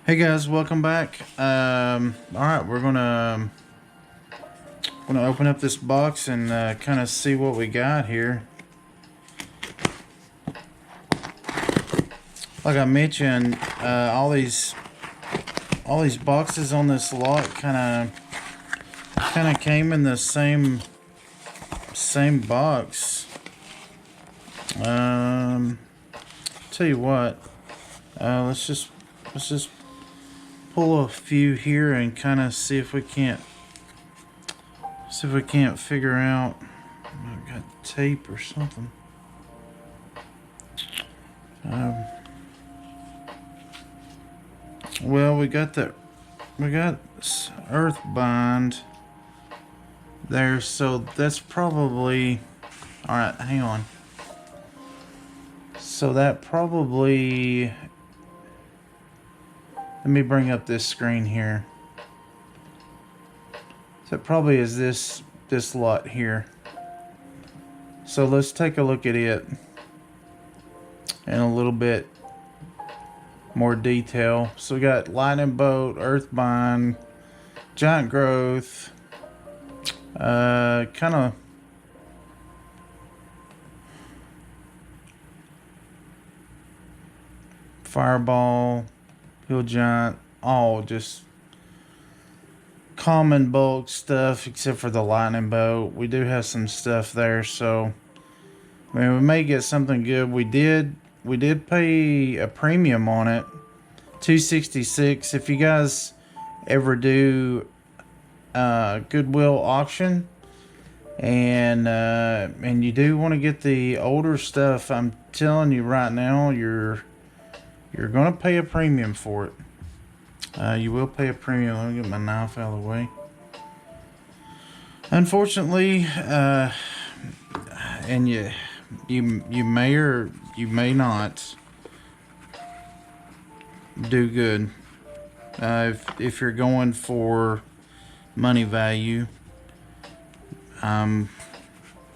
Hey guys, welcome back. All right, we're gonna open up this box and kind of see what we got here. Like I mentioned, all these boxes on this lot kind of came in the same box. Tell you what, let's just pull a few here and kind of see if we can't figure out. I've got tape or something. Well, we got Earthbind there, so that's probably all right. Hang on. So that probably. Let me bring up this screen here. So it probably is this lot here. So let's take a look at it in a little bit more detail. So we got Lightning Bolt, Earthbind, Giant Growth, kind of Fireball, Hill Giant, all just common bulk stuff except for the Lightning Bolt. We do have some stuff there, so I mean we may get something good. We did pay a premium on it, $266. If you guys ever do Goodwill auction and you do want to get the older stuff, I'm telling you right now, you're gonna pay a premium for it. You will pay a premium. Let me get my knife out of the way. Unfortunately, and you may or you may not do good if you're going for money value.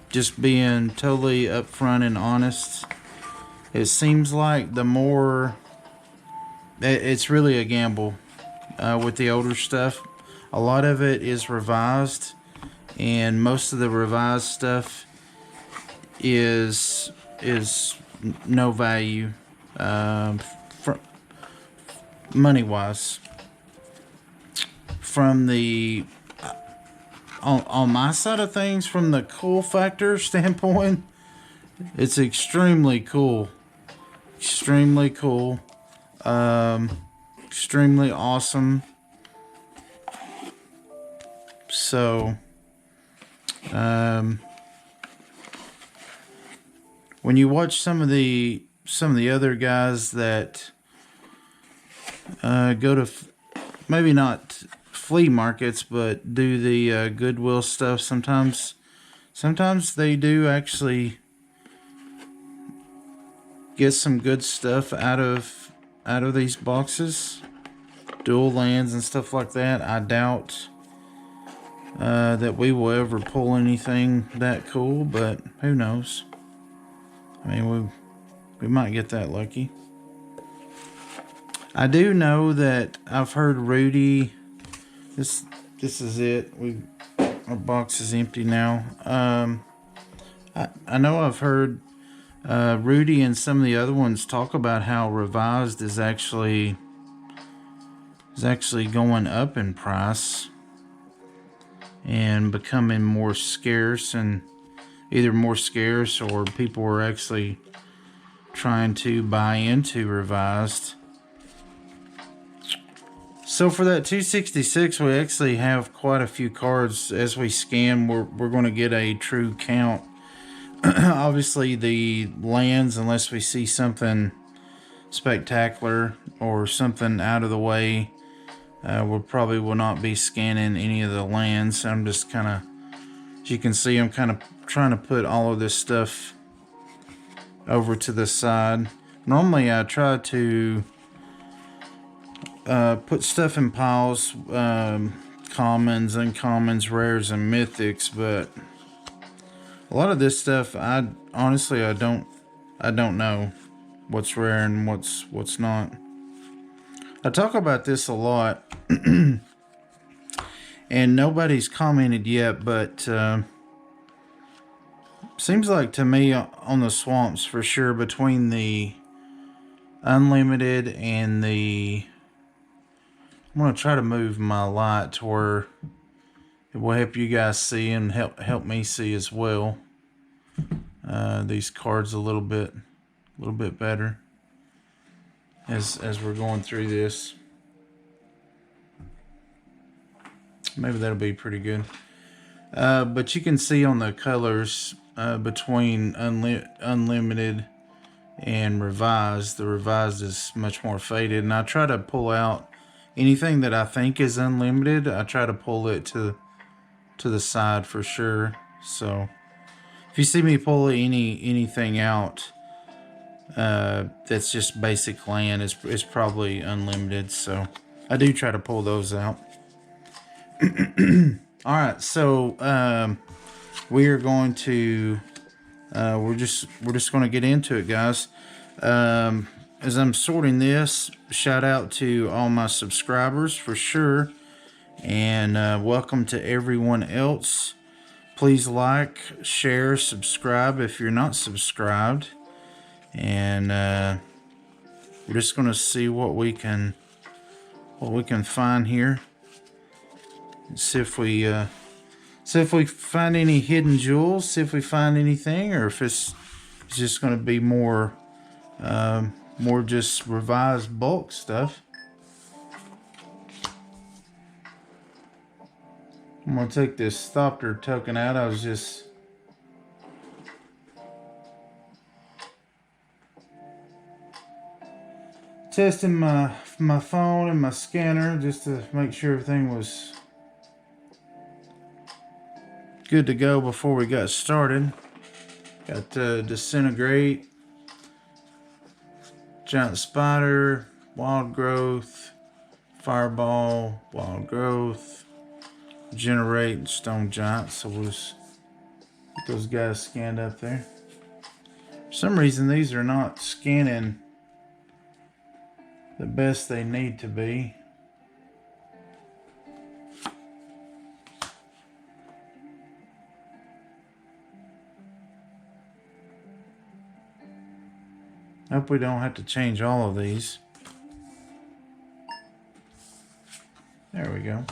Just being totally upfront and honest. It seems like the more it's really a gamble with the older stuff. A lot of it is revised, and most of the revised stuff is no value money wise. From the on my side of things, from the cool factor standpoint, it's extremely cool. Extremely cool. Extremely awesome. So, when you watch some of the other guys that go to maybe not flea markets, but do the Goodwill stuff, sometimes they do actually get some good stuff out of these boxes, dual lands and stuff like that. I doubt that we will ever pull anything that cool, but who knows? I mean, we might get that lucky. I do know that I've heard Rudy. This is it. Our box is empty now. I know I've heard Rudy and some of the other ones talk about how revised is actually going up in price and becoming more scarce, and either more scarce or people are actually trying to buy into revised. So for that 266, we actually have quite a few cards. As we scan, we're going to get a true count. Obviously the lands, unless we see something spectacular or something out of the way, we probably will not be scanning any of the lands. I'm just kind of, as you can see, I'm kind of trying to put all of this stuff over to the side. Normally I try to put stuff in piles, commons, uncommons, rares, and mythics, but a lot of this stuff, I honestly don't know what's rare and what's not. I talk about this a lot, and nobody's commented yet, but seems like to me on the swamps for sure, between the unlimited and the... I'm going to try to move my light to where it will help you guys see and help me see as well. These cards a little bit better as we're going through this. Maybe that'll be pretty good. But you can see on the colors between unlimited and revised. The revised is much more faded, and I try to pull out anything that I think is unlimited. I try to pull it to the side for sure. So if you see me pull anything out that's just basic land, it's probably unlimited. So I do try to pull those out. All right, so we are going to we're just going to get into it, guys. As I'm sorting this, shout out to all my subscribers for sure, and welcome to everyone else. Please like, share, subscribe if you're not subscribed, and we're just going to see what we can find here. See if we find any hidden jewels. See if we find anything, or if it's just going to be more just revised bulk stuff. I'm going to take this Thopter token out. I was just testing my phone and my scanner just to make sure everything was good to go before we got started. Got Disintegrate, Giant Spider, Wild Growth, Fireball, Wild Growth, Generate, and Stone Giant. So we'll just get those guys scanned up there. For some reason these are not scanning the best they need to be. Hope we don't have to change all of these. There we go.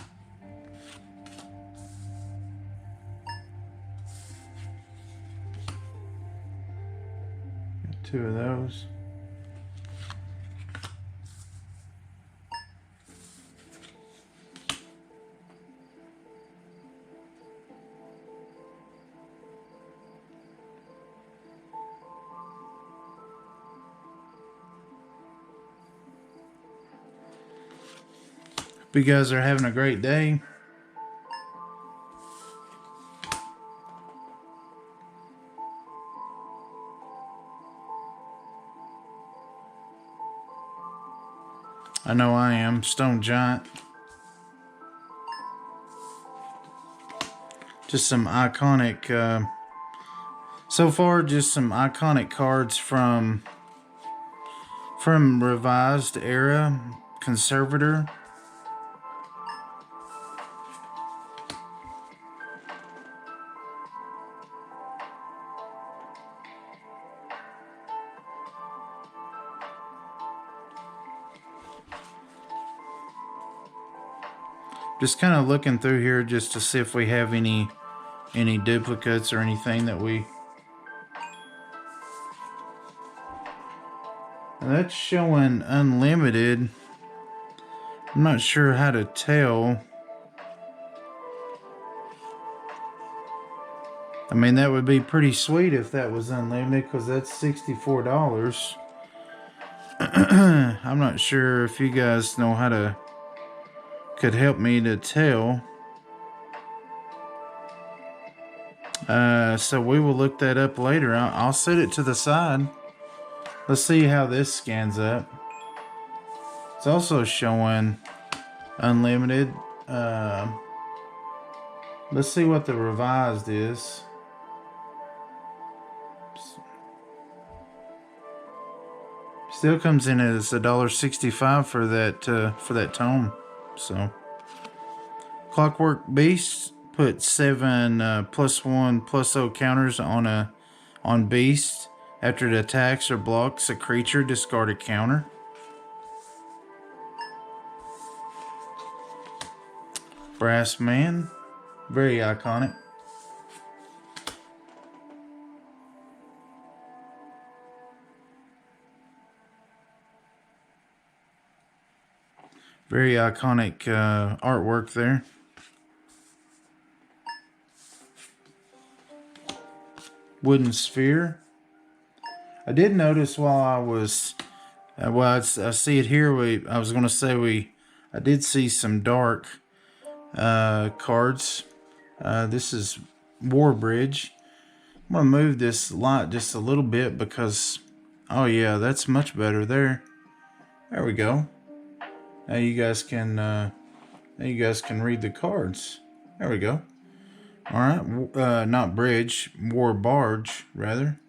Got 2 of those. Hope you guys are having a great day. I know I am. Stone Giant. Just some iconic, so far just some iconic cards from Revised Era, Conservator. Just kind of looking through here just to see if we have any duplicates or anything that we... Now that's showing unlimited. I'm not sure how to tell. I mean, that would be pretty sweet if that was unlimited, because that's $64. I'm not sure if you guys know how to... could help me to tell. So we will look that up later. I'll set it to the side. Let's see how this scans up. It's also showing unlimited. Let's see what the revised is. Still comes in as $1.65 for that tome. So, Clockwork Beast, put 7 +1/+0 counters on Beast. After it attacks or blocks a creature, discard a counter. Brass Man, very iconic. Very iconic artwork there. Wooden Sphere. I did notice while I was, I see it here. I was going to say I did see some dark cards. This is Warbridge. I'm going to move this light just a little bit because, oh yeah, that's much better there. There we go. Now you guys can read the cards. There we go. All right, not bridge, war barge rather.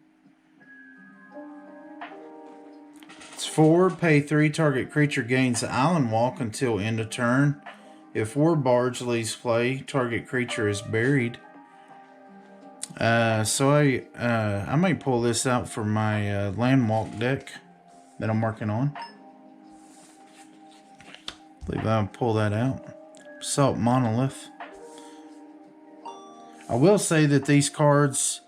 It's 4, pay 3. Target creature gains Island Walk until end of turn. If war barge leaves play, target creature is buried. So I might pull this out for my land walk deck that I'm working on. I believe I'll pull that out. Salt Monolith. I will say that these cards,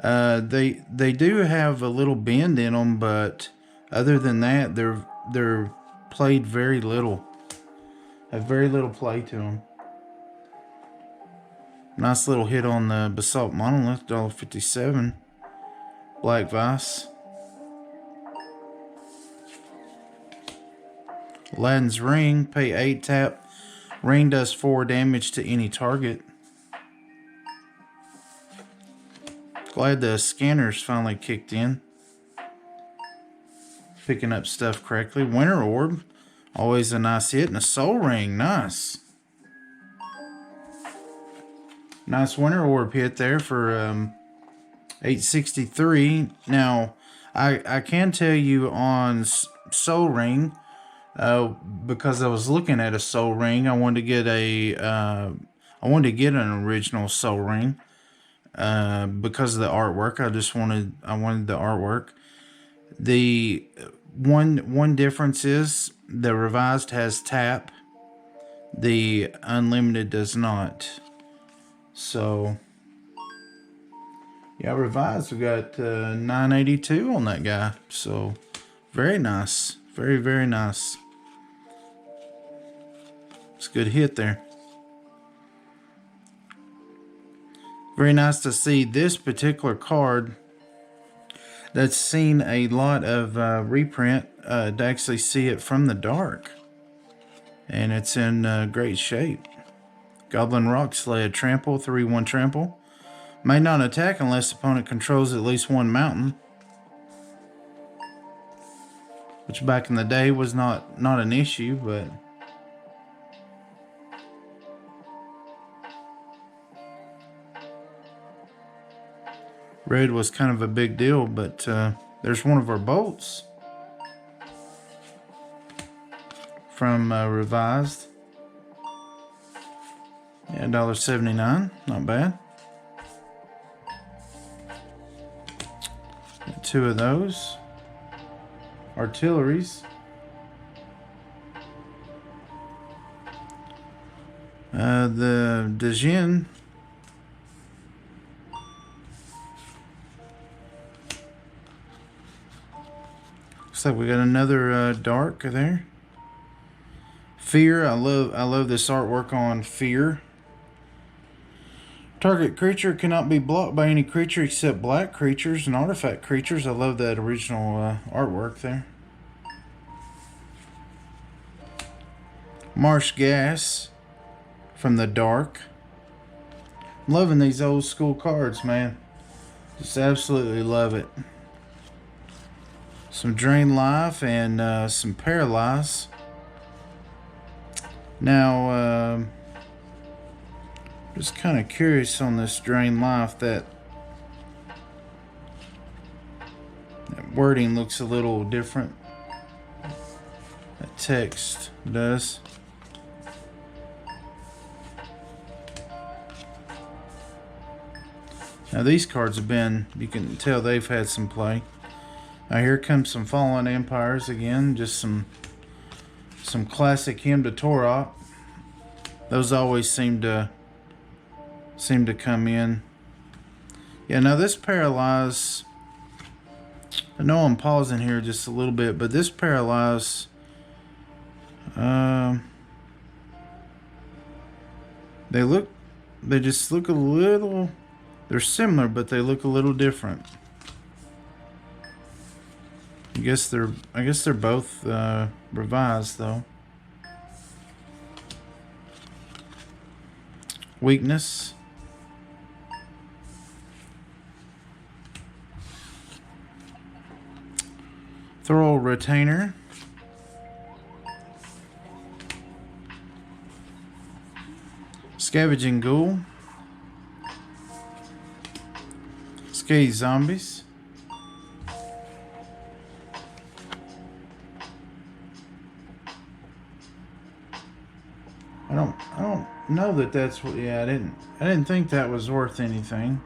they do have a little bend in them, but other than that, they're played very little. Have very little play to them. Nice little hit on the Basalt Monolith, $1.57. Black Vice. Aladdin's Ring, pay 8, tap. Ring does 4 damage to any target. Glad the scanners finally kicked in. Picking up stuff correctly. Winter Orb, always a nice hit. And a Soul Ring, nice. Nice Winter Orb hit there for $8.63. Now, I can tell you on Soul Ring, because I was looking at a Soul Ring, I wanted to get an original Soul Ring. Because of the artwork, I wanted the artwork. The one difference is the revised has tap, the unlimited does not. So yeah, revised, we got $9.82 on that guy. So very nice, very nice. It's a good hit there. Very nice to see this particular card that's seen a lot of reprint, to actually see it from the dark. And it's in great shape. Goblin Rock Sled, trample, 3/1 trample. May not attack unless opponent controls at least one mountain. Which back in the day was not an issue, but... Red was kind of a big deal, but there's one of our bolts from Revised. Yeah, $1.79, not bad. Got 2 of those. Artilleries. The Djinn. Looks like we got another dark there. Fear. I love this artwork on Fear. Target creature cannot be blocked by any creature except black creatures and artifact creatures. I love that original artwork there. Marsh Gas from the Dark. I'm loving these old school cards, man. Just absolutely love it. Some Drain Life and some Paralyze. Now, just kind of curious on this Drain Life, that wording looks a little different. text does. Now these cards have been, you can tell they've had some play. Now here comes some Fallen Empires again, just some classic Hymn to Torah. Those always seem to come in. Yeah, now this Paralyze, I know I'm pausing here just a little bit, but this Paralyze, they just look a little, they're similar, but they look a little different. I guess they're both revised though. Weakness. Thorough Retainer. Scavenging Ghoul. Scathe Zombies. I don't know that that's what. Yeah, I didn't think that was worth anything.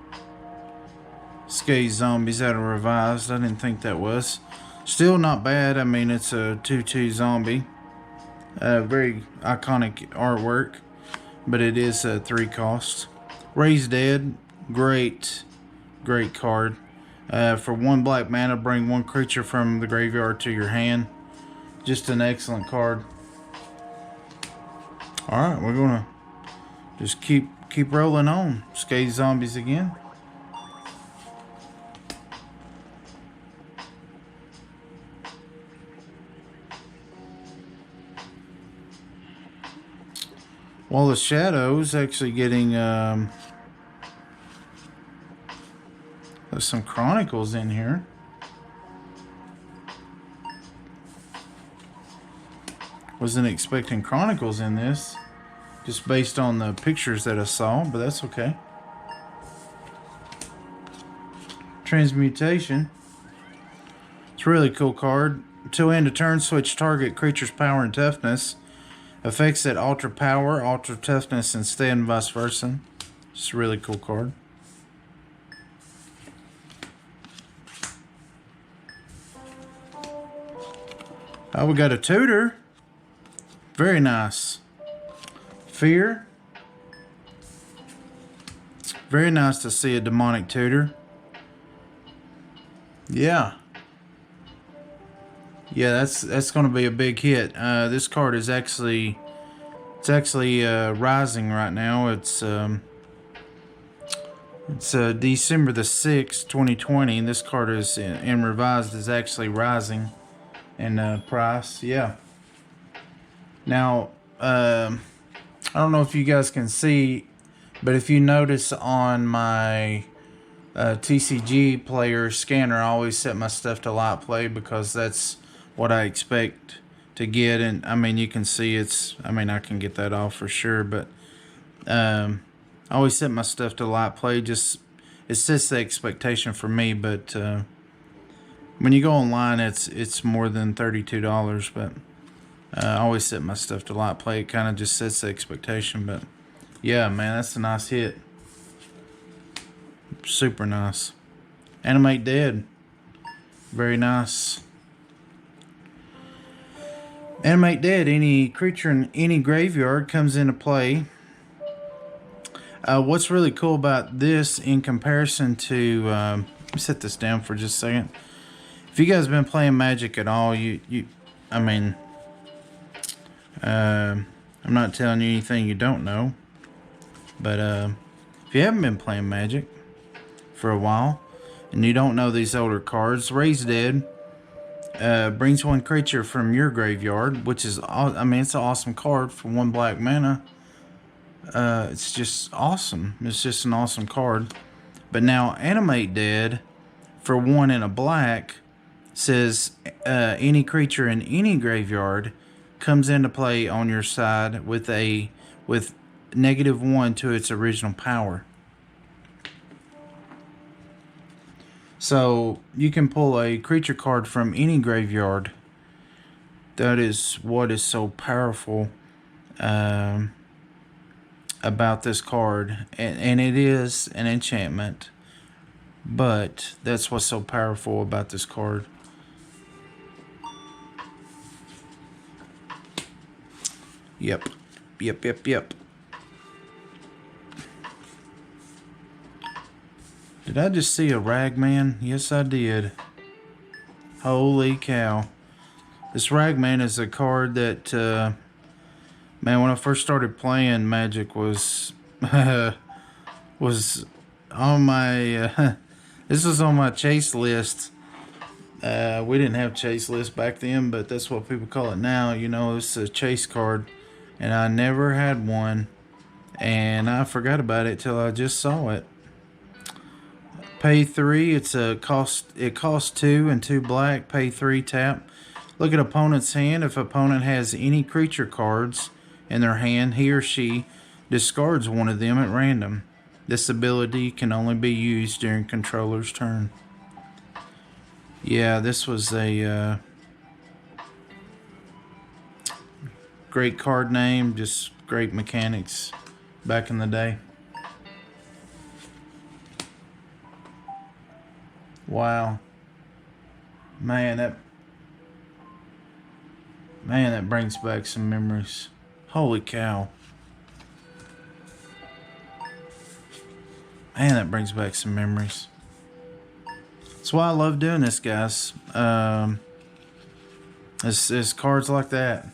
Scathe Zombies out of revised. I didn't think that was. Still not bad. I mean, it's a 2/2 zombie. Very iconic artwork, but it is a 3 cost. Raise Dead, great card. For 1 black mana, bring 1 creature from the graveyard to your hand. Just an excellent card. All right, we're gonna just keep rolling on. Scathe Zombies again. Wall of Shadows actually getting there's some Chronicles in here. Wasn't expecting Chronicles in this, just based on the pictures that I saw, but that's okay. Transmutation. It's a really cool card. Until end of turn, switch target creature's power and toughness. Effects that alter power, alter toughness instead, and vice versa. It's a really cool card. Oh, we got a tutor. Very nice. Fear. Very nice to see a demonic tutor. Yeah. Yeah, that's going to be a big hit. This card is actually rising right now. It's December the 6th, 2020. This card is in revised is actually rising in price. Yeah. Now, I don't know if you guys can see, but if you notice on my TCG player scanner, I always set my stuff to light play because that's what I expect to get. And I mean, you can see I can get that off for sure, but I always set my stuff to light play. Just it sets the expectation for me, but when you go online, it's more than $32, but I always set my stuff to light play. It kind of just sets the expectation, but yeah, man, that's a nice hit. Super nice. Animate Dead. Very nice. Animate Dead. Any creature in any graveyard comes into play. What's really cool about this in comparison to... let me set this down for just a second. If you guys have been playing Magic at all, I'm not telling you anything you don't know. But if you haven't been playing Magic for a while and you don't know these older cards, Raise Dead brings 1 creature from your graveyard, which is, it's an awesome card for 1 black mana. It's just awesome. It's just an awesome card. But now Animate Dead for 1 and a black says any creature in any graveyard comes into play on your side with -1 to its original power. So you can pull a creature card from any graveyard That is what is so powerful about this card, and it is an enchantment, but that's what's so powerful about this card. Yep. Did I just see a Ragman? Yes, I did. Holy cow. This Ragman is a card that, man, when I first started playing, Magic was was on my, this was on my chase list. We didn't have chase list back then, but that's what people call it now. You know, it's a chase card, and I never had one, and I forgot about it till I just saw it. Pay 3. It's a cost. It costs 2 and 2 black. Pay 3. Tap. Look at opponent's hand. If opponent has any creature cards in their hand, he or she discards one of them at random. This ability can only be used during controller's turn. Yeah, this was a great card name. Just great mechanics back in the day. Wow. Man, that brings back some memories. Holy cow. Man, that brings back some memories. That's why I love doing this, guys. It's cards like that.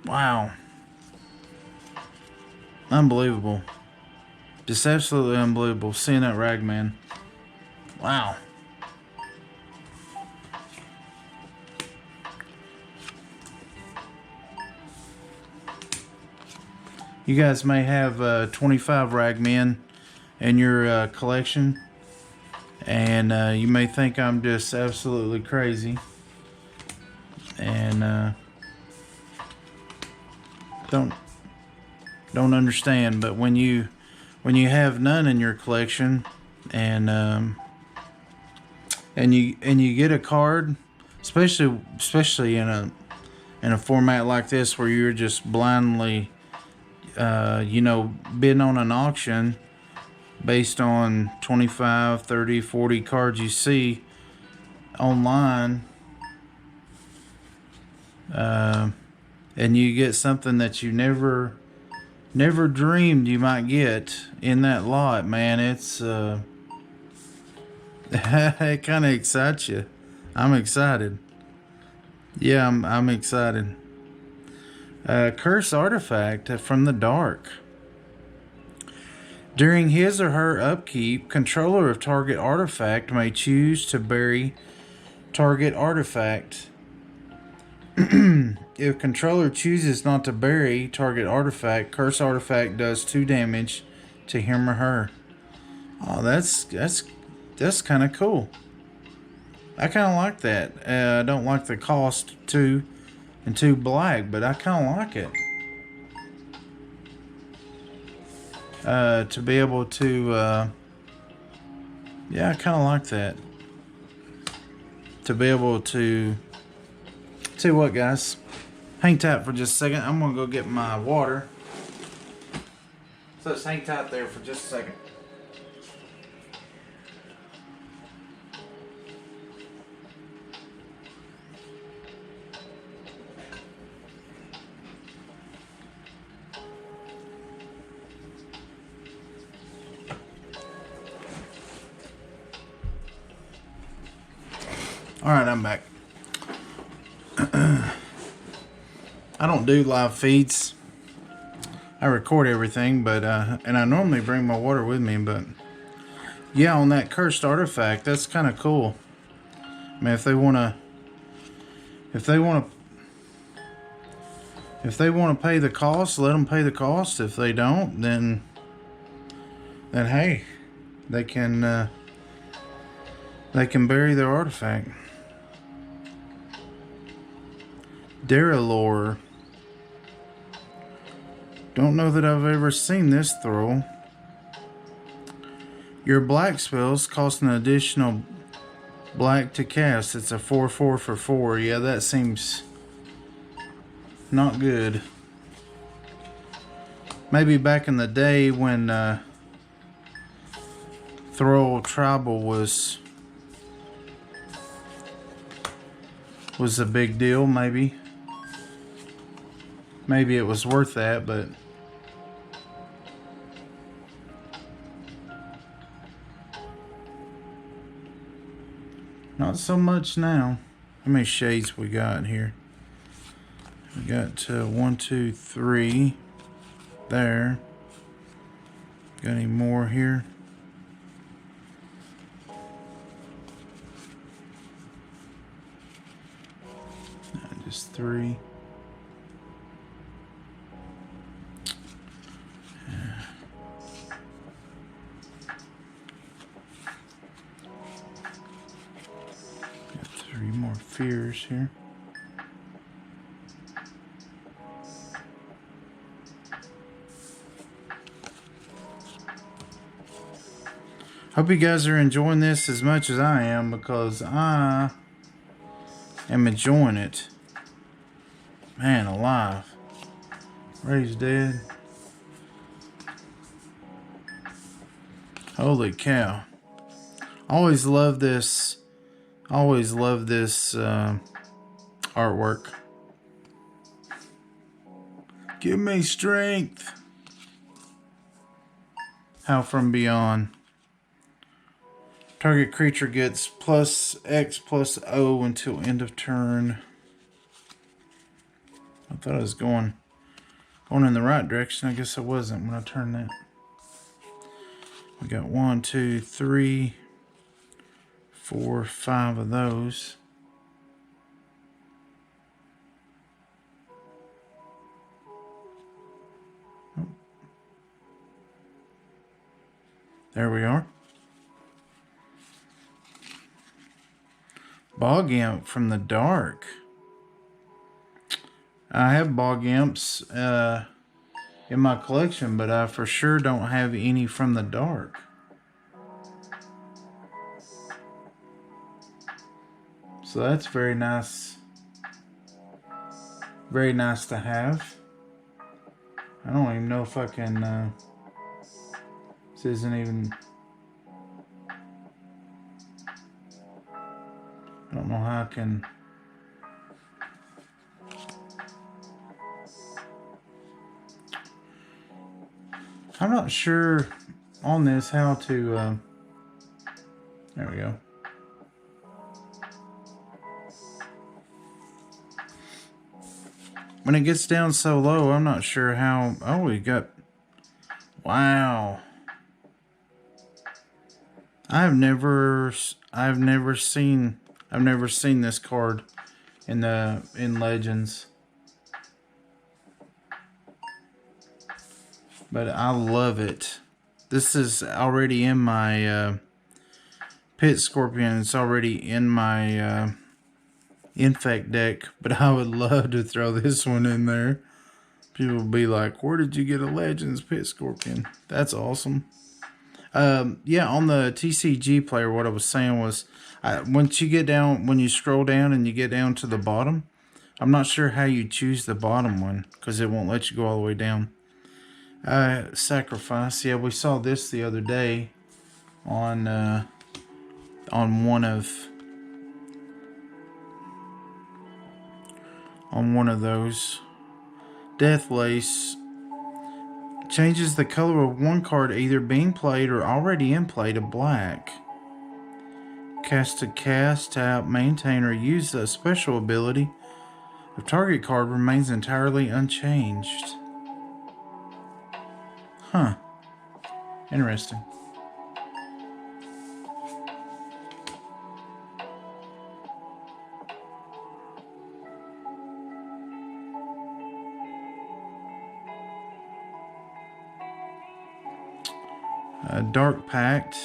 Wow. Unbelievable. Just absolutely unbelievable seeing that Ragman. Wow. You guys may have 25 Ragmen in your collection, and you may think I'm just absolutely crazy, and don't understand. But when you have none in your collection, and you get a card, especially in a format like this where you're just blindly bidding on an auction based on 25, 30, 40 cards you see online, and you get something that you never dreamed you might get in that lot, man. It's it kind of excites you. I'm excited. Yeah, I'm excited. Curse Artifact from the Dark. During his or her upkeep, controller of target artifact may choose to bury target artifact. If controller chooses not to bury target artifact, Curse Artifact does 2 damage to him or her. Oh, that's kind of cool. I kind of like that. I don't like the cost 2 and 2 black, but I kind of like it. To be able to, yeah, I kind of like that. To be able to, tell you what, guys, hang tight for just a second. I'm gonna go get my water. So let's hang tight there for just a second. Alright, I'm back. I don't do live feeds. I record everything, but and I normally bring my water with me, but yeah, on that Cursed Artifact, that's kind of cool. I mean, if they want to pay the cost, let them pay the cost. If they don't, then hey, they can bury their artifact. Darylore. Don't know that I've ever seen this throw. Your black spells cost an additional Black to cast. It's a 4/4 for 4. Yeah, that seems not good. Maybe back in the day when Thrall Tribal was a big deal, maybe. Maybe it was worth that, but not so much now. How many shades we got here? We got 1, 2, 3 there. Got any more here? Just 3. Got 3 more fears here. Hope you guys are enjoying this as much as I am, because I am enjoying it. Man alive. Ray's dead. Holy cow. Always love this. Always love this artwork. Give me strength. How from Beyond. Target creature gets +X+O until end of turn. I thought I was going in the right direction. I guess I wasn't when I turned that. We got 1, 2, 3, 4, 5 of those. There we are. Bog Imp from the Dark. I have Bog Imps in my collection, but I for sure don't have any from the Dark. So that's very nice. Very nice to have. I don't even know if I can... this isn't even... I don't know how I can... I'm not sure on this how to... there we go. When it gets down so low, I'm not sure how... Oh, we got... Wow. I've never seen this card in Legends. But I love it. This is already in my Pit Scorpion. It's already in my Infect deck. But I would love to throw this one in there. People will be like, where did you get a Legends Pit Scorpion? That's awesome. Yeah, on the TCG player, what I was saying was, once you get down, when you scroll down and you get down to the bottom, I'm not sure how you choose the bottom one, because it won't let you go all the way down. Sacrifice. Yeah, we saw this the other day on one of those. Death Lace changes the color of one card either being played or already in play to black. Cast to cast, tap, maintain, or use a special ability. The target card remains entirely unchanged. Huh. Interesting. Dark Pact.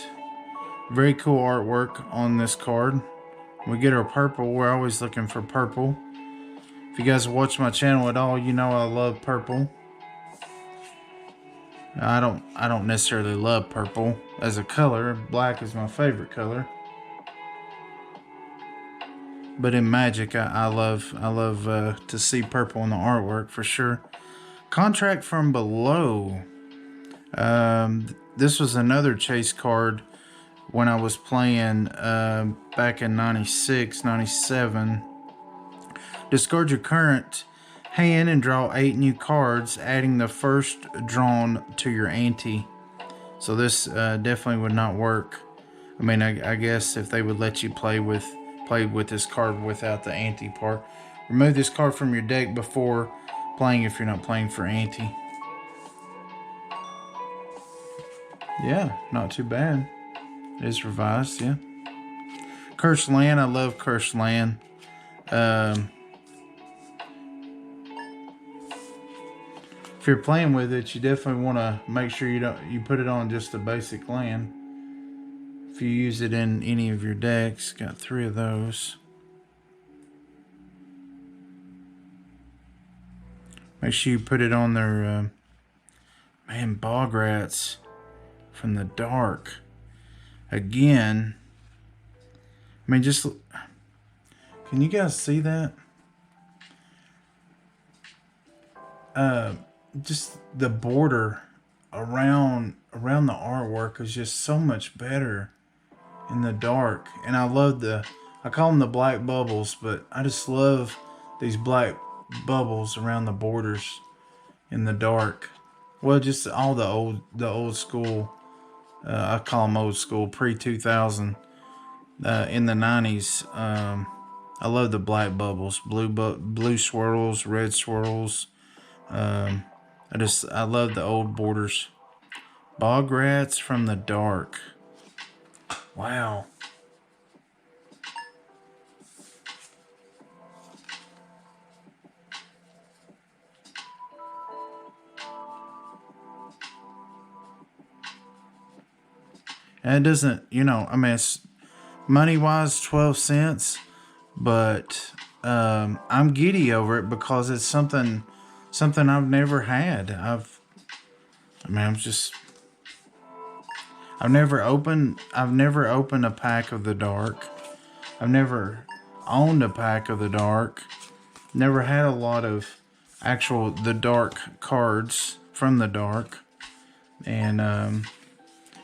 Very cool artwork on this card. We get our purple. We're always looking for purple. If you guys watch my channel at all, you know I love purple. I don't necessarily love purple as a color. Black is my favorite color. But in Magic, I love to see purple in the artwork for sure. Contract from Below. This was another chase card when I was playing back in 96, 97. Discard your current hand and draw 8 new cards, adding the first drawn to your ante. So this definitely would not work. I mean, I guess if they would let you play with this card without the ante part. Remove this card from your deck before playing if you're not playing for ante. Yeah, not too bad. It is revised, yeah. Cursed Land, I love Cursed Land. If you're playing with it, you definitely want to make sure you put it on just a basic land. If you use it in any of your decks, got 3 of those. Make sure you put it on their man, Bog Rats from the Dark. Again, I mean, just can you guys see that? Just the border around the artwork is just so much better in the Dark, and I love I call them the black bubbles, but I just love these black bubbles around the borders in the Dark. Well, just all the old school. I call them old school, pre-2000. In the 90s, I love the black bubbles, blue swirls, red swirls. I love the old borders. Bog Rats from the Dark. Wow. And it doesn't, I mean, it's money-wise 12 cents, but I'm giddy over it because it's something I've never had. I've never opened a pack of the Dark. I've never owned a pack of the Dark. Never had a lot of the Dark cards from the Dark. And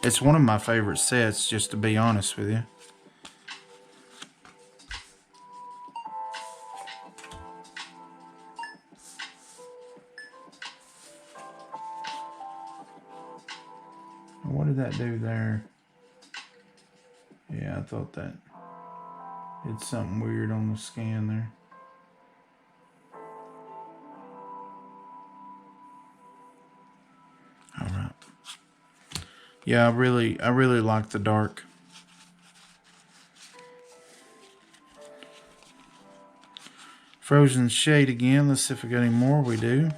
it's one of my favorite sets, just to be honest with you. What did that do there? Yeah, I thought that did something weird on the scan there. All right. Yeah, I really like the Dark. Frozen Shade again. Let's see if we got any more. We do.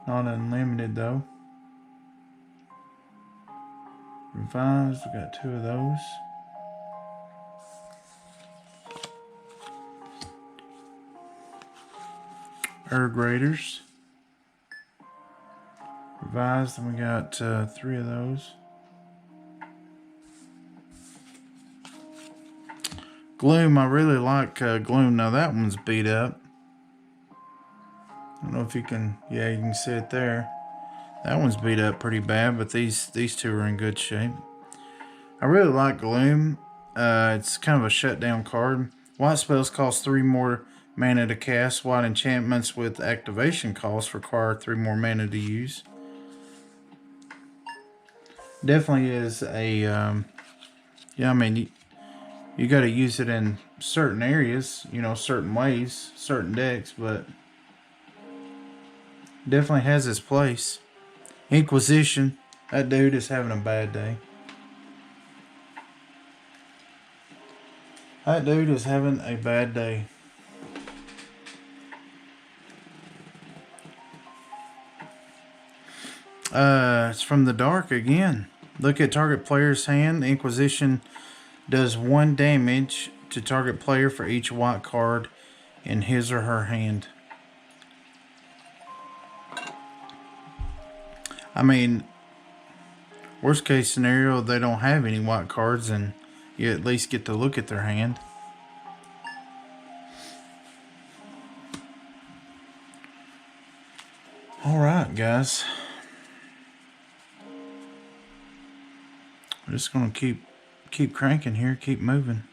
Not unlimited though. Revised, we got 2 of those. Erg Raiders. Revised, and we got 3 of those. Gloom, I really like Gloom. Now that one's beat up. I don't know if you can, yeah, you can see it there. That one's beat up pretty bad, but these 2 are in good shape. I really like Gloom. It's kind of a shutdown card. White spells cost 3 more mana to cast. White enchantments with activation costs require 3 more mana to use. Definitely is a, yeah, I mean, you got to use it in certain areas, certain ways, certain decks, but definitely has its place. Inquisition, that dude is having a bad day. That dude is having a bad day. It's from the Dark again. Look at target player's hand. Inquisition does 1 damage to target player for each white card in his or her hand. I mean, Worst case scenario, they don't have any white cards and you at least get to look at their hand. Alright, guys. We're just gonna keep cranking here, keep moving.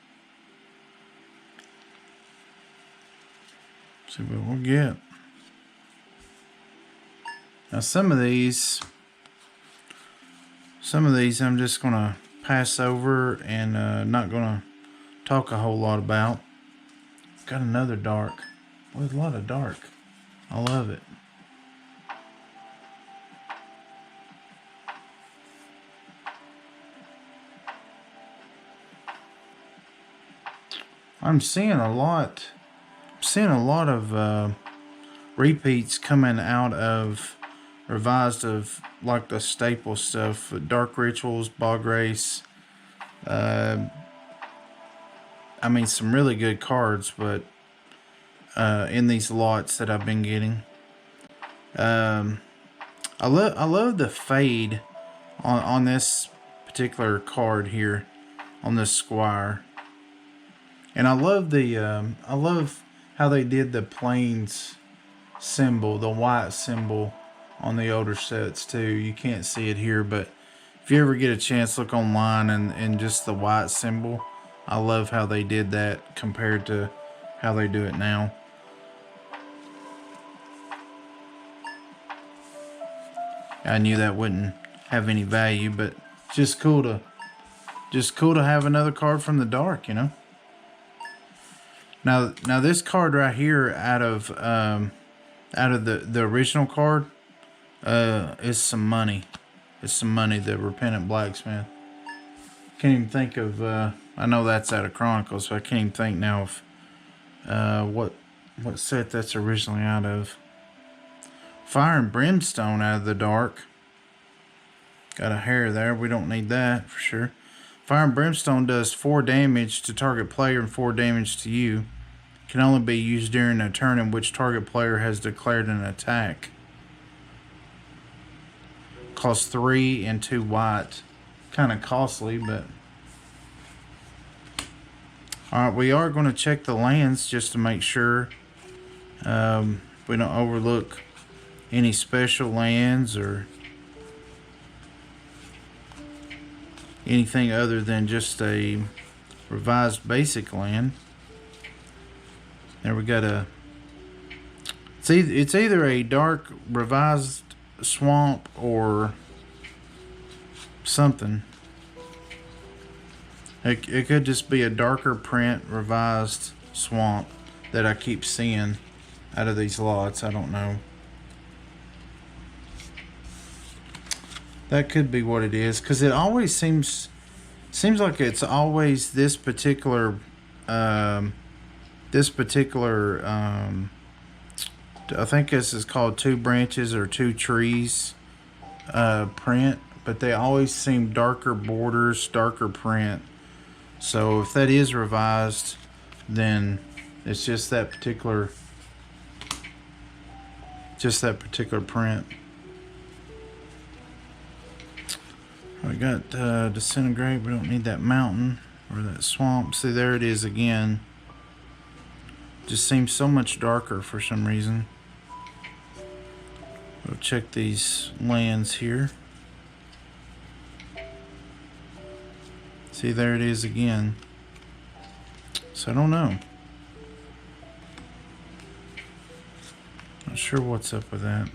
See what we'll get. Now some of these I'm just gonna pass over and not gonna talk a whole lot about. Got another dark. With a lot of dark. I love it. I'm seeing a lot of repeats coming out of revised of like the staple stuff, Dark Rituals, Bog Race. I mean, some really good cards, but in these lots that I've been getting, I love the fade on this particular card here, on this Squire. And I love I love how they did the plains symbol, the white symbol on the older sets too. You can't see it here, but if you ever get a chance, look online and just the white symbol. I love how they did that compared to how they do it now. I knew that wouldn't have any value, but just cool to have another card from the dark, you know. Now this card right here out of the original card is some money. It's some money, the Repentant Blacksmith. Can't even think of I know that's out of Chronicles, so I can't even think now of what set that's originally out of. Fire and Brimstone out of the dark. Got a hair there, we don't need that for sure. Fire and Brimstone does 4 damage to target player and 4 damage to you. Can only be used during a turn in which target player has declared an attack. Costs 3 and 2 white. Kind of costly, but... Alright, we are going to check the lands just to make sure we don't overlook any special lands or anything other than just a revised basic land. There we got a... It's either a dark revised swamp or something. It could just be a darker print revised swamp that I keep seeing out of these lots. I don't know. That could be what it is, because it always seems like it's always this particular I think this is called 2 branches or 2 trees print, but they always seem darker borders, darker print. So if that is revised, then it's just that particular print. We got Disintegrate. We don't need that mountain or that swamp. See, there it is again. Just seems so much darker for some reason. We'll check these lands here. See, there it is again. So I don't know. Not sure what's up with that.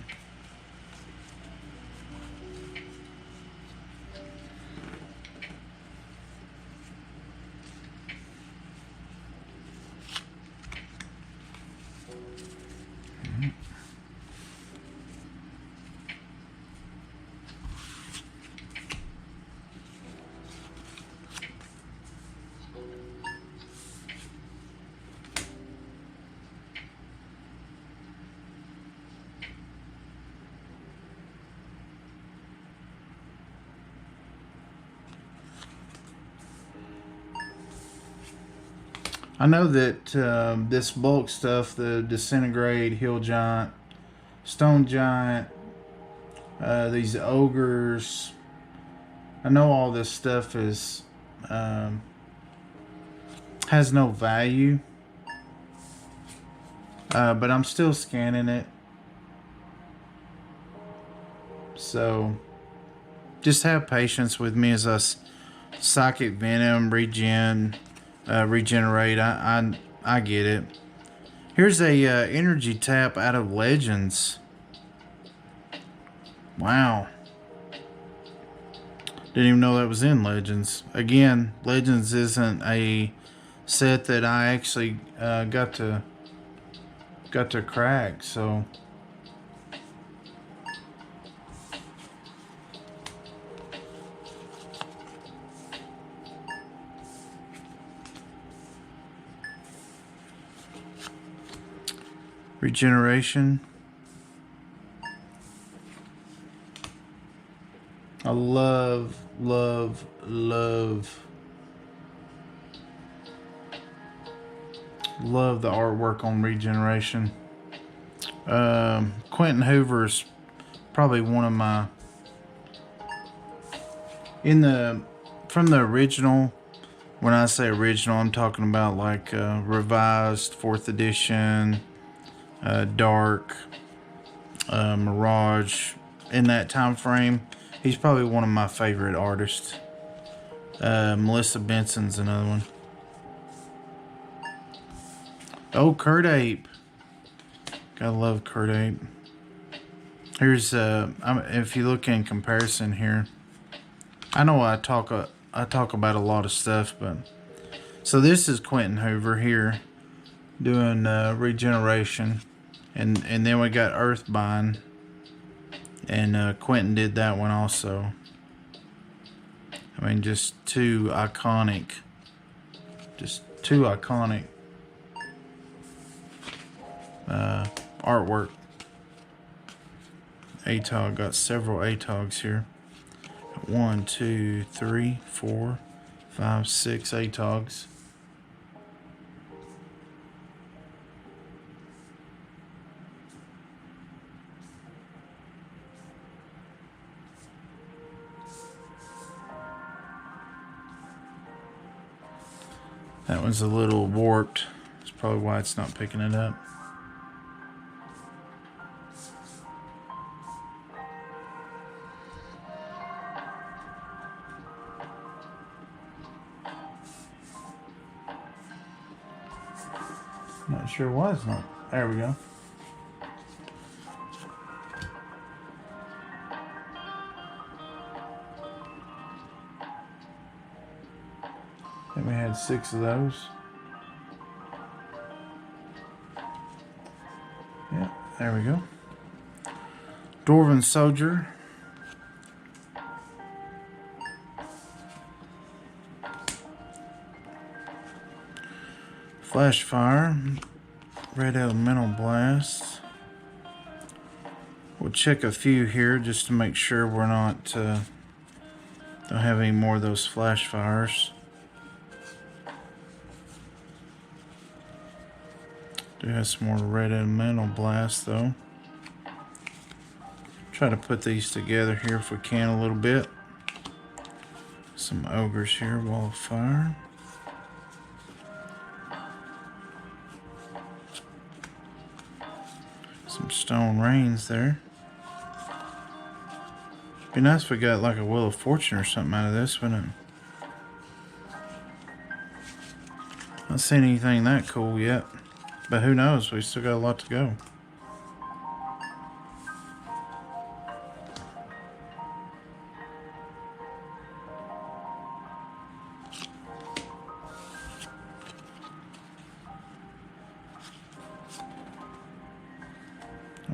I know that this bulk stuff, the Disintegrate, Hill Giant, Stone Giant, these Ogres, I know all this stuff is has no value, but I'm still scanning it. So just have patience with me as I psychic venom, regenerate. I get it. Here's a energy tap out of Legends. Wow. Didn't even know that was in Legends. Again, Legends isn't a set that I actually got to crack. So regeneration. I love the artwork on regeneration. Quentin Hoover is probably one of my from the original. When I say original, I'm talking about like revised 4th edition, dark, Mirage. In that time frame, he's probably one of my favorite artists. Melissa Benson's another one. Oh, Kurt Ape. Gotta love Kurt Ape. Here's if you look in comparison here, I know I talk about a lot of stuff, but so this is Quentin Hoover here doing regeneration, and then we got Earthbind, and Quentin did that one also. I mean, just two iconic artwork. ATOG, got several ATOGs here. 1, 2, 3, 4, 5, 6 ATOGs. That one's a little warped. That's probably why it's not picking it up. Not sure why it's not. There we go. And we had 6 of those. Yeah, there we go. Dwarven Soldier. Flash Fire. Red Elemental Blast. We'll check a few here just to make sure we're not don't have any more of those Flash Fires. Do have some more Red Elemental Blast though. Try to put these together here if we can a little bit. Some Ogres here, Wall of Fire. Some Stone Rains there. Be nice if we got like a Wheel of Fortune or something out of this, wouldn't it? Not seen anything that cool yet. But who knows, we still got a lot to go.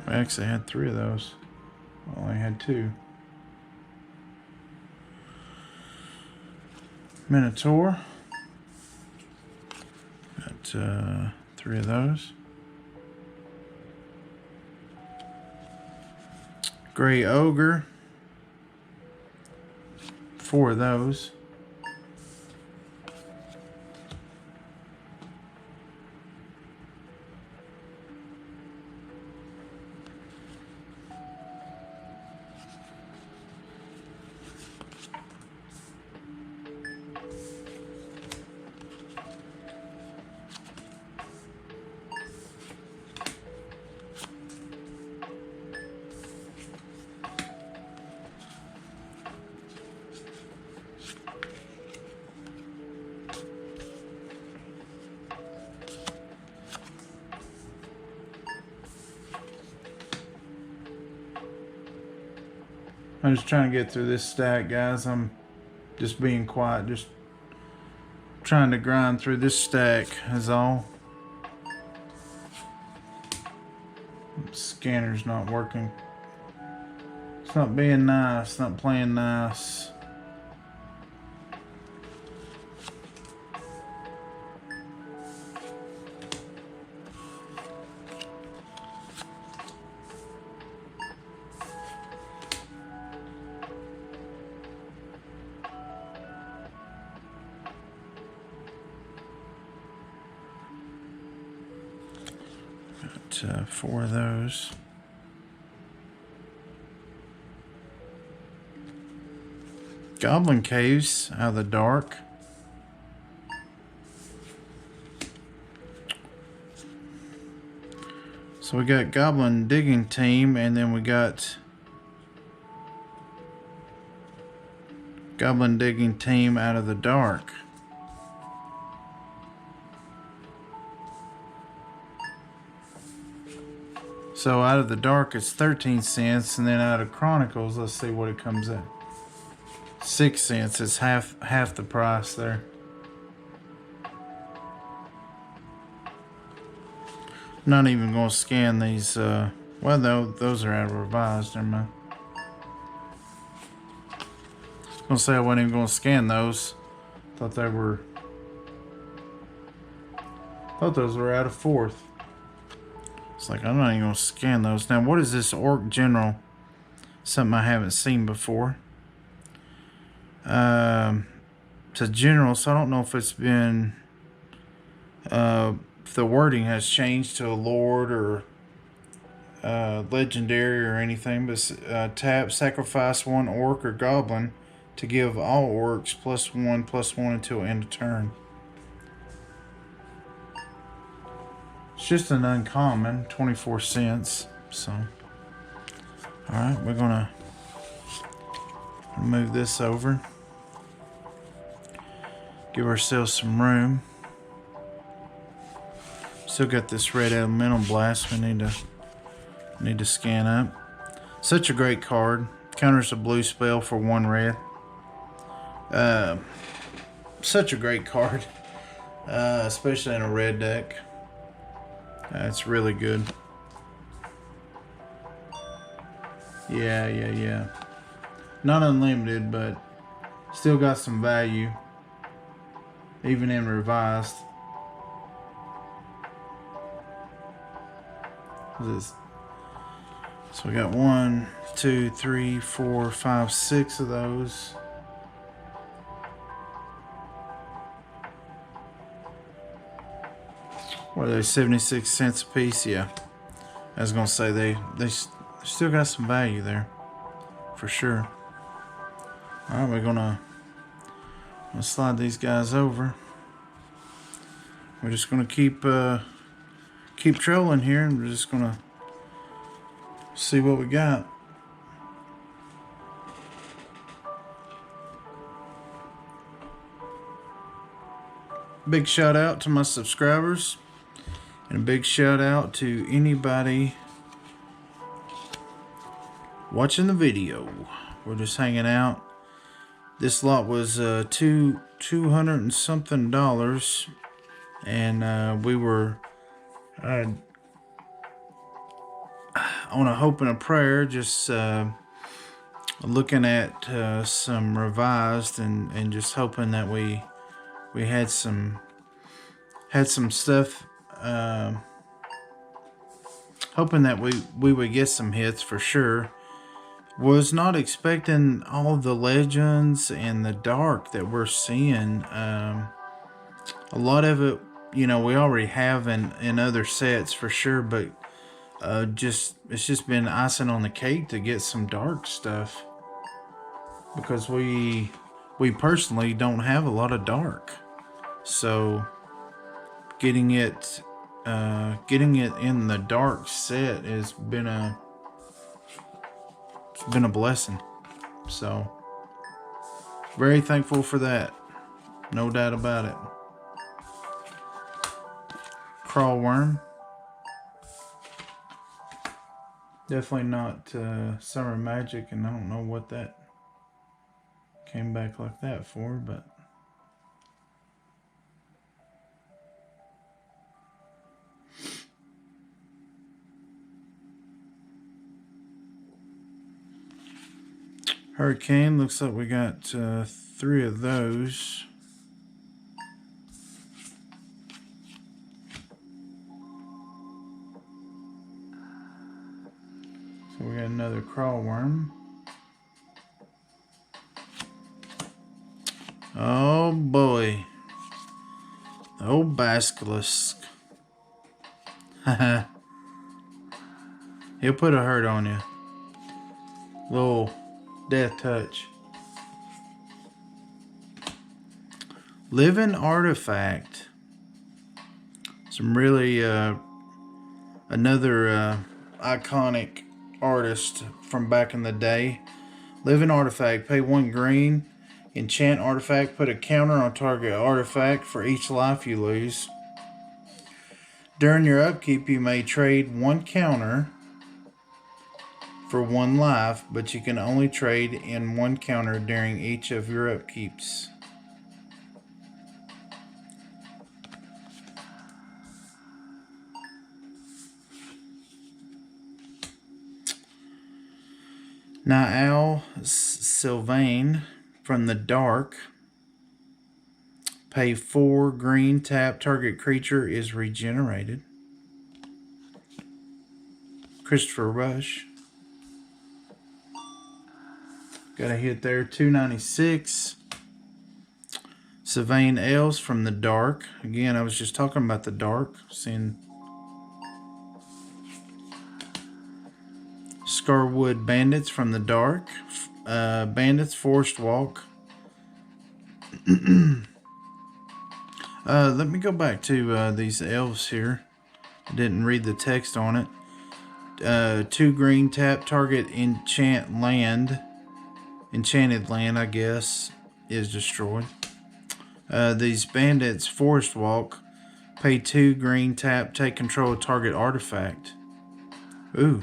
I actually had 3 of those. Well, I had 2. Minotaur. Got 3 of those. Gray Ogre. 4 of those. I'm just trying to get through this stack, guys. I'm just being quiet, just trying to grind through this stack is all. Scanner's not working. It's not being nice, not playing nice. Got 4 of those. Goblin Caves out of the dark. So we got Goblin Digging Team, and then we got Goblin Digging Team out of the dark. So out of the dark it's 13 cents, and then out of Chronicles, let's see what it comes at. 6 cents. It's half the price there. Not even going to scan these. Well, those are out of revised. Never mind. I was going to say I wasn't even going to scan those. Thought those were out of 4th. It's like, I'm not even going to scan those. Now, what is this Orc General? Something I haven't seen before. It's a general, so I don't know if it's been... if the wording has changed to a Lord or Legendary or anything. But tap, sacrifice 1 Orc or Goblin to give all Orcs +1/+1 until end of turn. It's just an uncommon, 24 cents. So, alright, we're gonna move this over. Give ourselves some room. Still got this red elemental blast we need to scan up. Such a great card. Counters a blue spell for 1 red. Such a great card. Especially in a red deck. It's really good. Yeah. Not unlimited, but still got some value. Even in revised. This. So we got 1, 2, 3, 4, 5, 6 of those. What are they, 76 cents a piece? Yeah. I was gonna say they still got some value there. For sure. Alright, we're gonna slide these guys over. We're just gonna keep trolling here, and we're just gonna see what we got. Big shout out to my subscribers, and a big shout out to anybody watching the video. We're just hanging out. This lot was $200 and something, and we were on a hope and a prayer, just looking at some revised and just hoping that we had some stuff, hoping that we would get some hits for sure. Was not expecting all the legends and the dark that we're seeing. A lot of it, we already have in other sets for sure, but it's just been icing on the cake to get some dark stuff, because we personally don't have a lot of dark. So getting it in the dark set has been a blessing. So very thankful for that, no doubt about it. Crawl worm. Definitely not Summer Magic, and I don't know what that came back like that for, but Hurricane, looks like we got 3 of those. So we got another crawl worm. Oh boy. Old basilisk. Haha. He'll put a hurt on you. Little death touch. Living artifact. Some really another iconic artist from back in the day. Living artifact. Pay 1 green. Enchant artifact. Put a counter on target artifact for each life you lose. During your upkeep, you may trade 1 counter for 1 life, but you can only trade in 1 counter during each of your upkeeps. Naal Sylvain from the Dark. Pay 4 green, tap, target creature is regenerated. Christopher Rush. Got a hit there, 296. Sylvain Elves from the Dark. Again, I was just talking about the Dark. Seeing Scarwood Bandits from the Dark. Bandits Forest Walk. Let me go back to these elves here. I didn't read the text on it. 2 green, tap, target enchanted land, I guess, is destroyed. These bandits Forest Walk. Pay 2 green, tap, take control of target artifact. Ooh.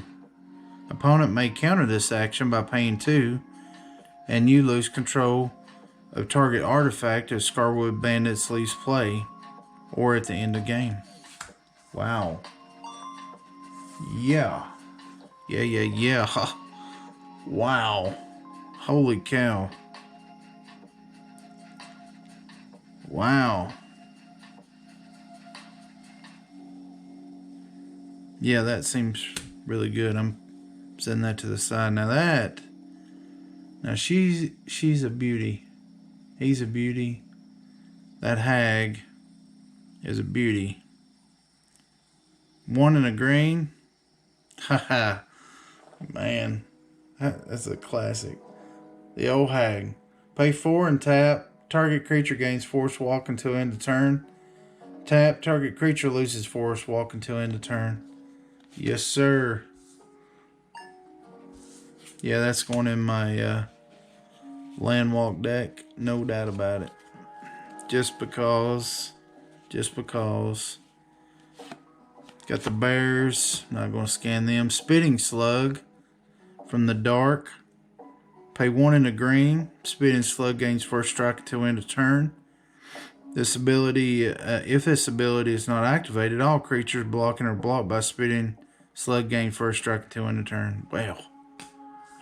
Opponent may counter this action by paying 2, and you lose control of target artifact if Scarwood Bandits leaves play, or at the end of game. Wow. Yeah. Yeah. Wow. Holy cow. Wow. Yeah, that seems really good. I'm setting that to the side. Now she's a beauty. He's a beauty. That hag is a beauty. 1 and a green. Haha. Man, that's a classic. The old hag. Pay 4 and tap. Target creature gains Forest Walk until end of turn. Tap. Target creature loses Forest Walk until end of turn. Yes, sir. Yeah, that's going in my land walk deck. No doubt about it. Just because. Got the bears. Not going to scan them. Spitting Slug from the Dark. Pay 1 and a green. Spitting Slug gains first strike until end of turn. This ability, if this ability is not activated, all creatures blocking or blocked by Spitting Slug gain first strike until end of turn. Well,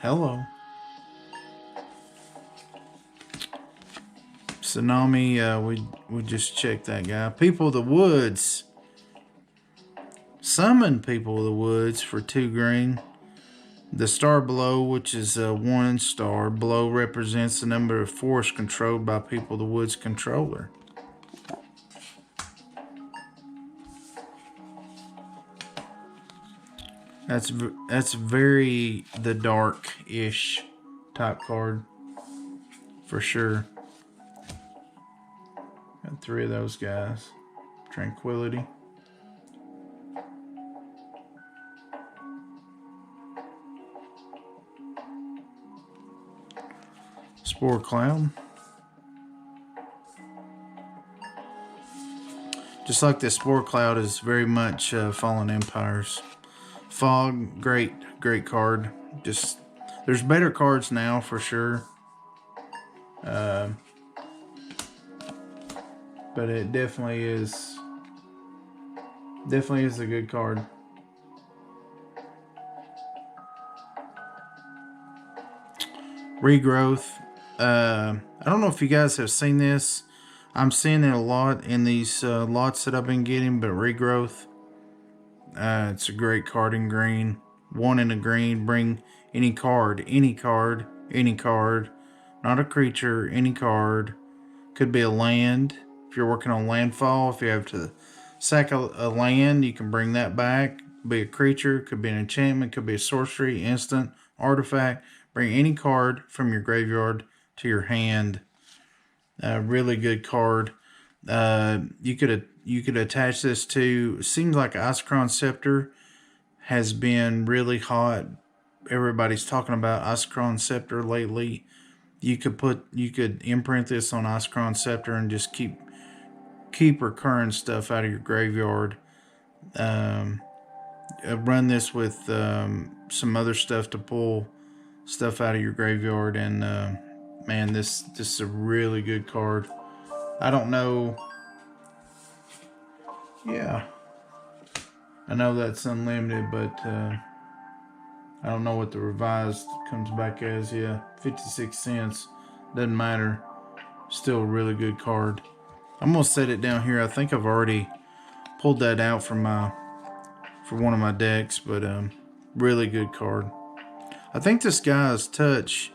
hello. Tsunami, we just checked that guy. People of the Woods. Summon People of the Woods for 2 green. The star below, which is 1 star, below represents the number of forests controlled by People of the Woods controller. That's very the Dark-ish type card, for sure. Got 3 of those guys. Tranquility. Spore Cloud. Just like the Spore Cloud is very much Fallen Empires. Fog, great card. Just there's better cards now for sure. But it definitely is a good card. Regrowth. I don't know if you guys have seen this. I'm seeing it a lot in these lots that I've been getting, but Regrowth. It's a great card in green. 1 in a green. Bring any card. Not a creature, any card. Could be a land. If you're working on landfall, if you have to sack a land, you can bring that back. Could be a creature, could be an enchantment, could be a sorcery, instant, artifact. Bring any card from your graveyard to your hand. Really good card. You could attach this to. Seems like Icecrown Scepter has been really hot. Everybody's talking about Icecrown Scepter lately. You could imprint this on Icecrown Scepter and just keep recurring stuff out of your graveyard. Run this with some other stuff to pull stuff out of your graveyard, and man, this is a really good card. I don't know. Yeah, I know that's unlimited, but I don't know what the revised comes back as. Yeah, 56 cents. Doesn't matter. Still a really good card. I'm gonna set it down here. I think I've already pulled that out for one of my decks, but really good card. I think this guy's touch.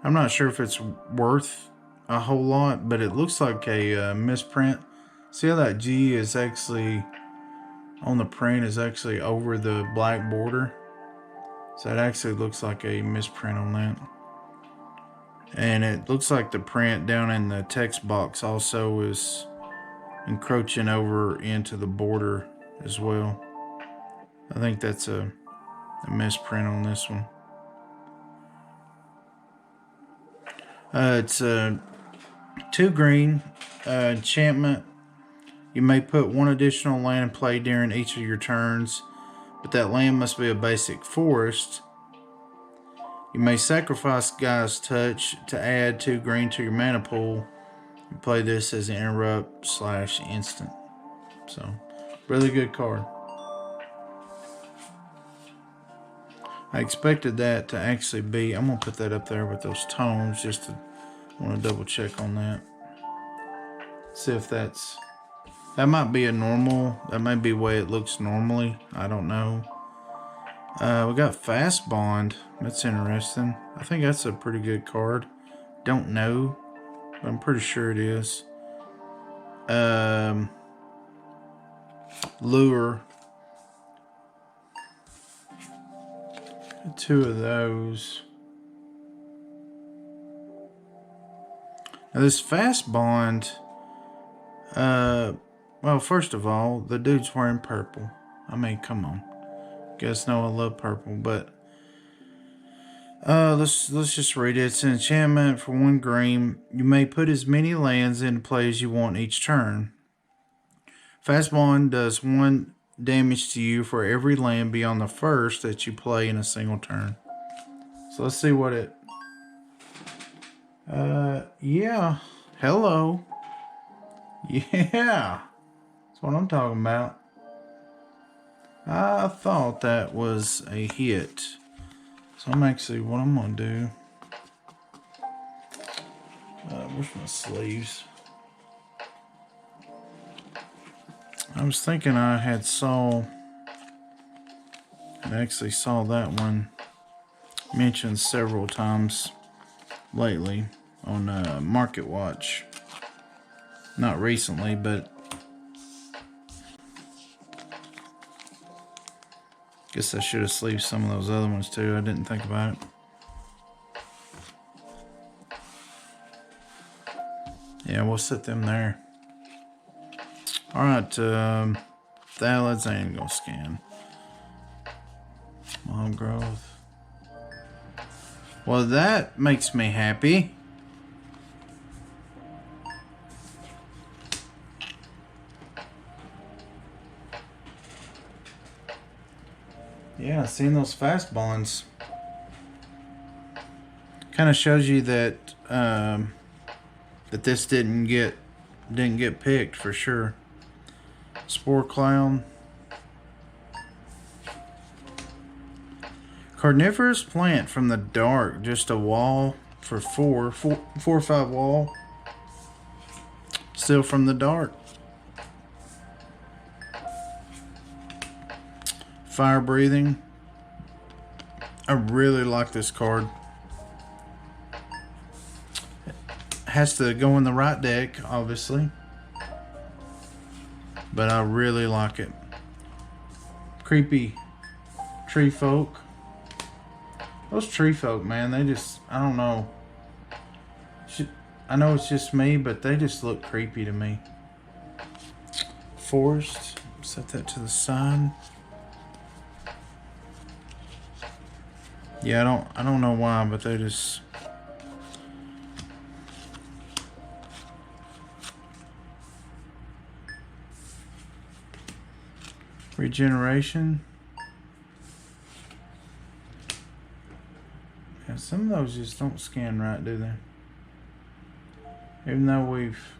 I'm not sure if it's worth a whole lot, but it looks like a misprint. See how that G is actually on the print is actually over the black border. So it actually looks like a misprint on that. And it looks like the print down in the text box also is encroaching over into the border as well. I think that's a misprint on this one. It's 2 green enchantment. You may put 1 additional land in play during each of your turns, but that land must be a basic forest. You may sacrifice Guy's Touch to add 2 green to your mana pool and play this as an interrupt/instant. So, really good card. I expected that to actually be. I'm going to put that up there with those tones just to want to double check on that. See if that might be a normal. That might be the way it looks normally. I don't know. We got Fast Bond. That's interesting. I think that's a pretty good card. Don't know, but I'm pretty sure it is. Lure. 2 of those. Now this Fast Bond. Well, first of all, the dude's wearing purple. I mean, come on. Guys know I love purple, but let's just read it. It's an enchantment for 1 green. You may put as many lands into play as you want each turn. Fast Bond does 1 damage to you for every land beyond the first that you play in a single turn. So let's see what it. Yeah. Hello. Yeah. That's what I'm talking about. I thought that was a hit. So what I'm going to do. Where's my sleeves? I was thinking I actually saw that one mentioned several times lately on Market Watch. Not recently, but guess I should have sleeved some of those other ones too. I didn't think about it. Yeah, we'll set them there. Alright, Thalids I ain't gonna scan. Mom growth. Well, that makes me happy. Yeah, seeing those fast bonds kind of shows you that that this didn't get picked for sure. Spore Clown. Carnivorous plant from the dark. Just a wall for 4 or 5 wall. Still from the dark. Fire breathing. I really like this card. Has to go in the right deck, obviously. But I really like it. Creepy tree folk. Those tree folk, man, they just, I don't know. I know it's just me, but they just look creepy to me. Forest. Set that to the side. Yeah, I don't know why, but they just... Regeneration. Yeah, some of those just don't scan right, do they? Even though we've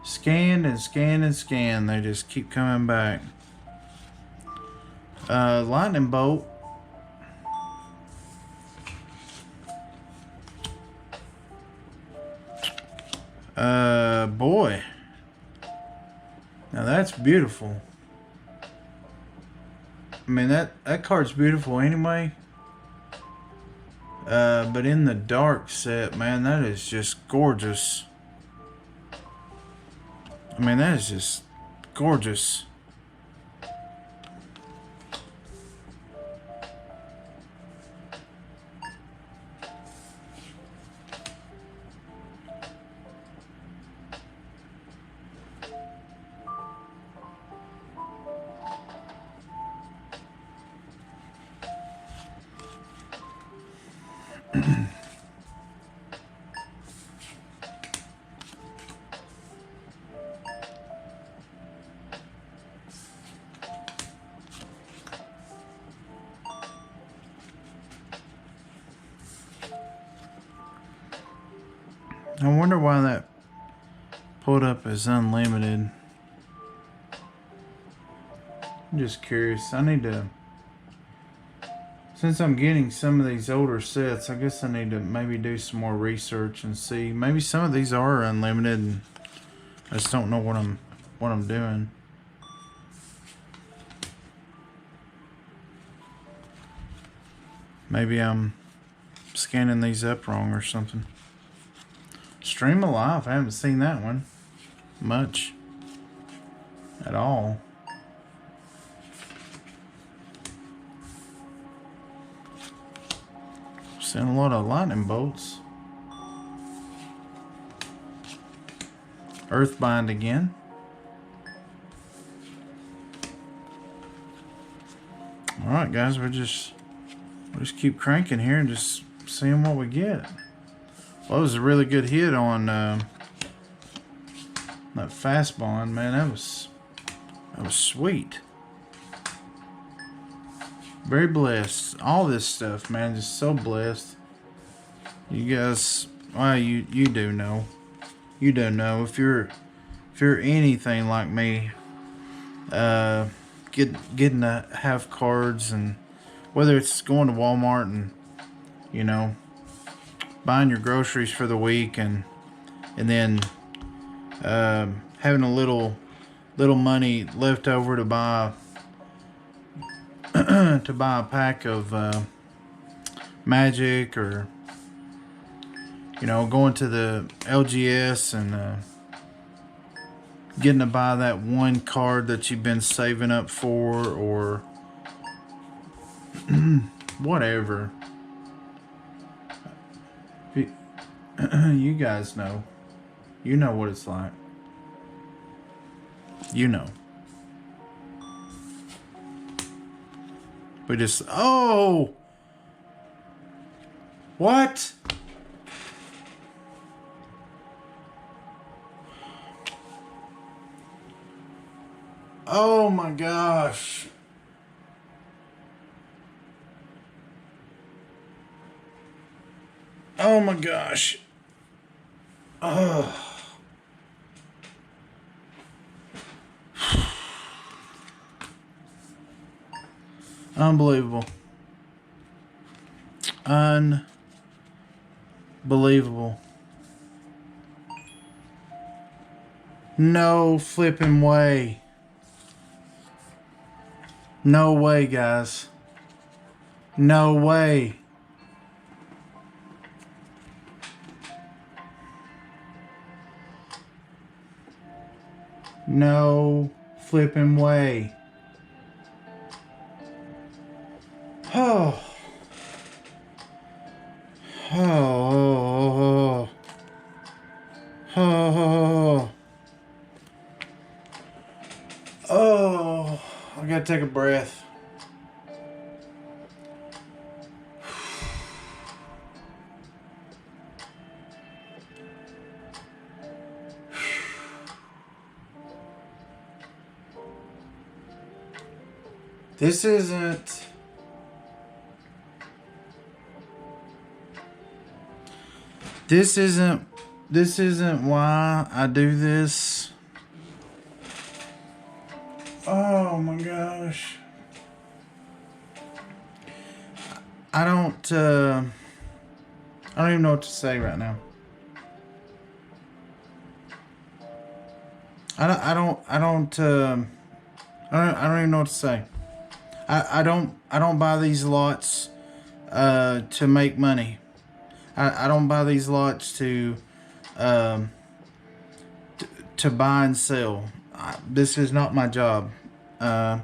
scanned and scanned and scanned, they just keep coming back. Lightning bolt. Boy. Now that's beautiful. I mean, that card's beautiful anyway. But in the dark set, man, that is just gorgeous. I mean, that is just gorgeous. I wonder why that pulled up as unlimited. I'm just curious. I need to... Since I'm getting some of these older sets, I guess I need to maybe do some more research and see. Maybe some of these are unlimited and I just don't know what I'm doing. Maybe I'm scanning these up wrong or something. Stream Alive, I haven't seen that one much at all. Seeing a lot of lightning bolts. Earthbind again. Alright guys, we'll just keep cranking here and just seeing what we get. Well, it was a really good hit on that fast bond, man. That was sweet. Very blessed. All this stuff, man, just so blessed. You guys, well, you do know. You do know if you're anything like me, getting to have cards, and whether it's going to Walmart and, you know, buying your groceries for the week and then having a little money left over to buy to buy a pack of Magic, or you know, going to the LGS and getting to buy that one card that you've been saving up for, or whatever. You guys know. You know what it's like. You know. We just... Oh! What? Oh my gosh. Oh my gosh. Oh. Unbelievable. Unbelievable. No flipping way. No way, guys. No way. No flipping way. Oh. Oh. Oh. Oh. I gotta take a breath. This isn't. This isn't why I do this. Oh my gosh. I don't even know what to say right now. I don't even know what to say. I don't buy these lots to make money. I don't buy these lots to buy and sell. This is not my job. I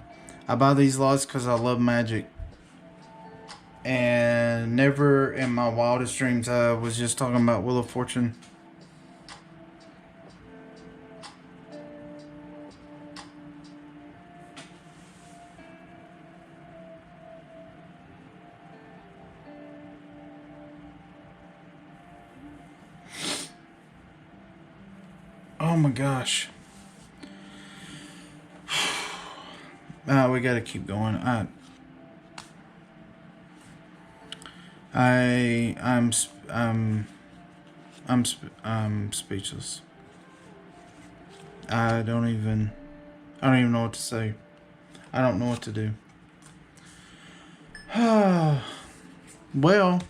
buy these lots because I love Magic. And never in my wildest dreams I was just talking about Wheel of Fortune. Oh my gosh. We gotta keep going. I'm speechless. I don't even know what to say. I don't know what to do. Well,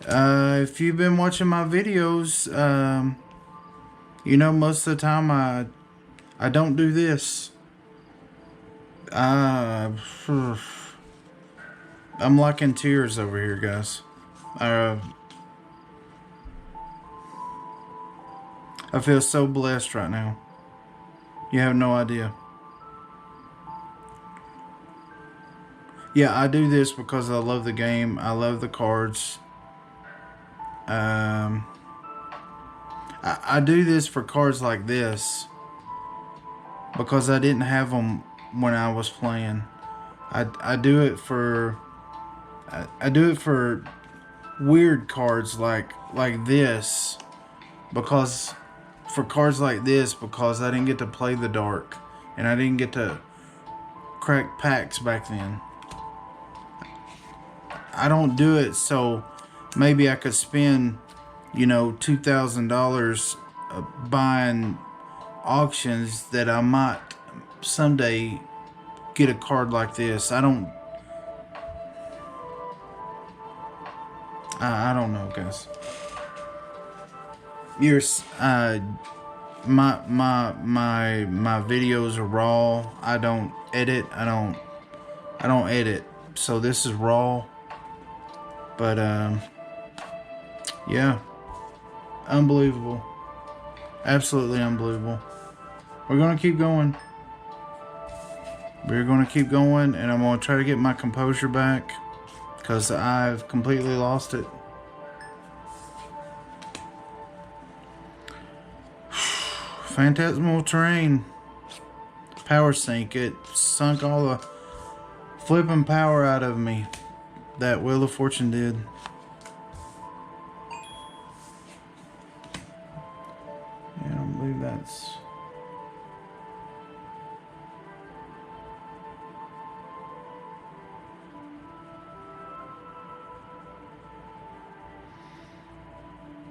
if you've been watching my videos, you know most of the time I don't do this. I'm like in tears over here, guys. I feel so blessed right now. You have no idea. Yeah, I do this because I love the game. I love the cards. I do this for cards like this because I didn't have them when I was playing. I do it for weird cards like this because because I didn't get to play the dark and I didn't get to crack packs back then. I don't do it so maybe I could spend, $2,000 buying auctions that I might someday get a card like this. I don't know, guys. My videos are raw. I don't edit. I don't edit. So this is raw. But yeah, unbelievable. Absolutely unbelievable. We're gonna keep going. We're gonna keep going, and I'm gonna try to get my composure back because I've completely lost it. Phantasmal terrain. Power sink. It sunk all the flipping power out of me. That Wheel of Fortune did. Yeah, I don't believe that's...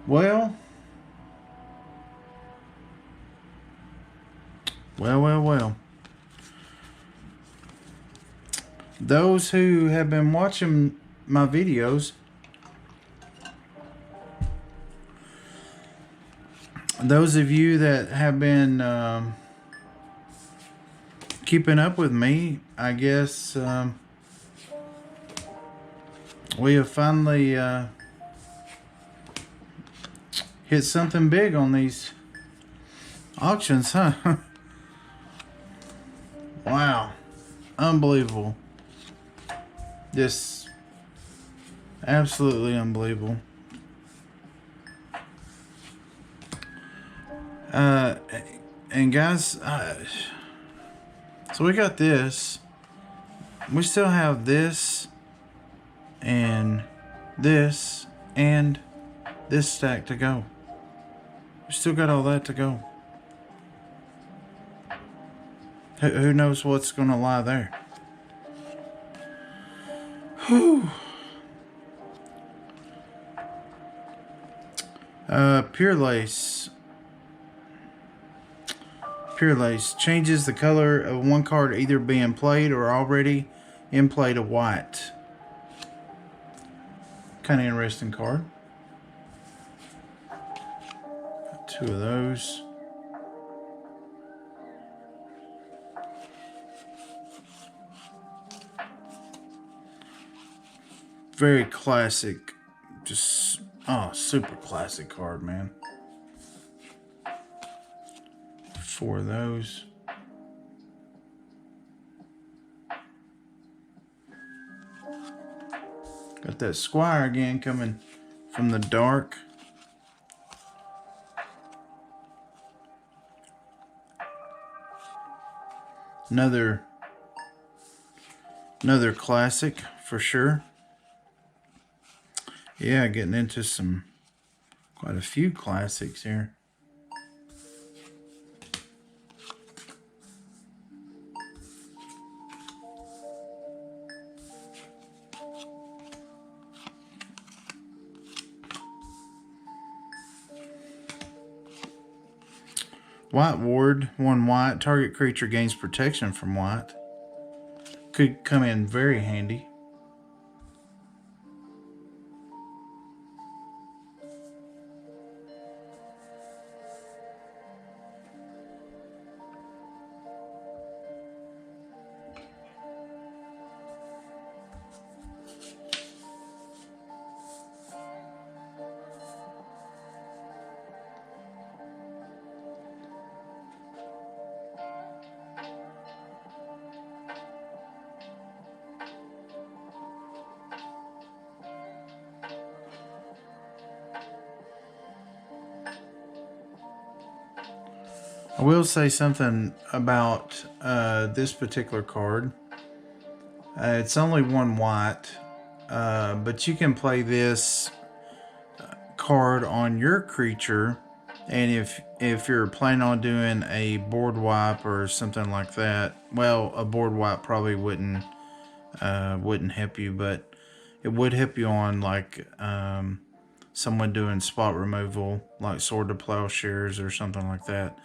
Well, well. Those who have been watching my videos, those of you that have been keeping up with me, I guess we have finally hit something big on these auctions, huh? Wow. Unbelievable. Just absolutely unbelievable. And guys, so we got this. We still have this and this and this stack to go. We still got all that to go. Who knows what's going to lie there? Whew. Pure Lace. Pure Lace changes the color of one card either being played or already in play to white. Kind of interesting card. Got 2 of those. Very classic. Just, oh, super classic card, man. 4 of those. Got that Squire again coming from the dark. Another classic for sure. Yeah, getting into quite a few classics here. White Ward, 1 white. Target creature gains protection from white. Could come in very handy. I will say something about this particular card. It's only 1 white, but you can play this card on your creature, and if you're planning on doing a board wipe or something like that, well, a board wipe probably wouldn't help you, but it would help you on like someone doing spot removal, like Sword to Plowshares or something like that.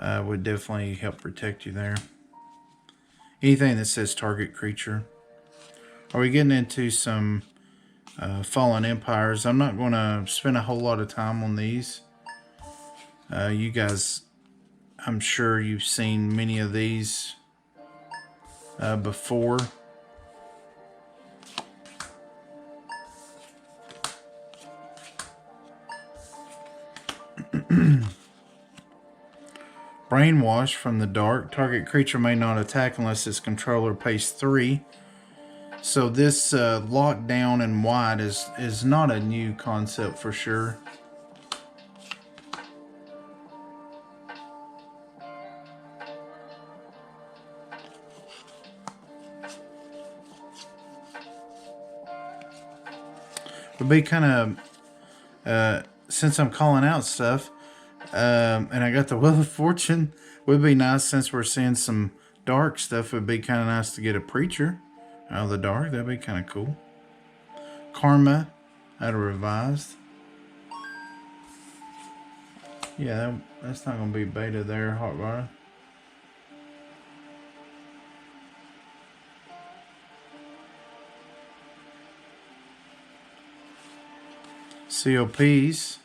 Would definitely help protect you there. Anything that says target creature. Are we getting into some Fallen Empires? I'm not going to spend a whole lot of time on these. You guys, I'm sure you've seen many of these before. Brainwash from the dark. Target creature may not attack unless its controller pays 3. So this lockdown and wide is not a new concept for sure. Would be kind of since I'm calling out stuff. And I got the Wheel of Fortune. Would be nice since we're seeing some dark stuff. It'd be kind of nice to get a Preacher out of the dark. That'd be kind of cool. Karma out of Revised. Yeah, that's not going to be beta there, hot rod. COPs.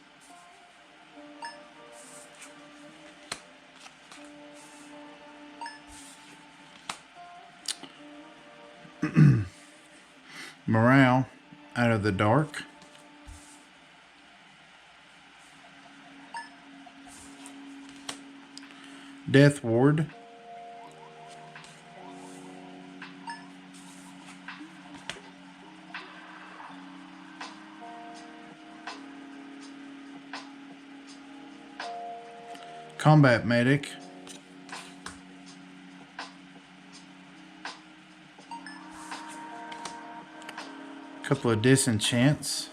Morale out of the dark. Death Ward. Combat Medic. Couple of disenchants.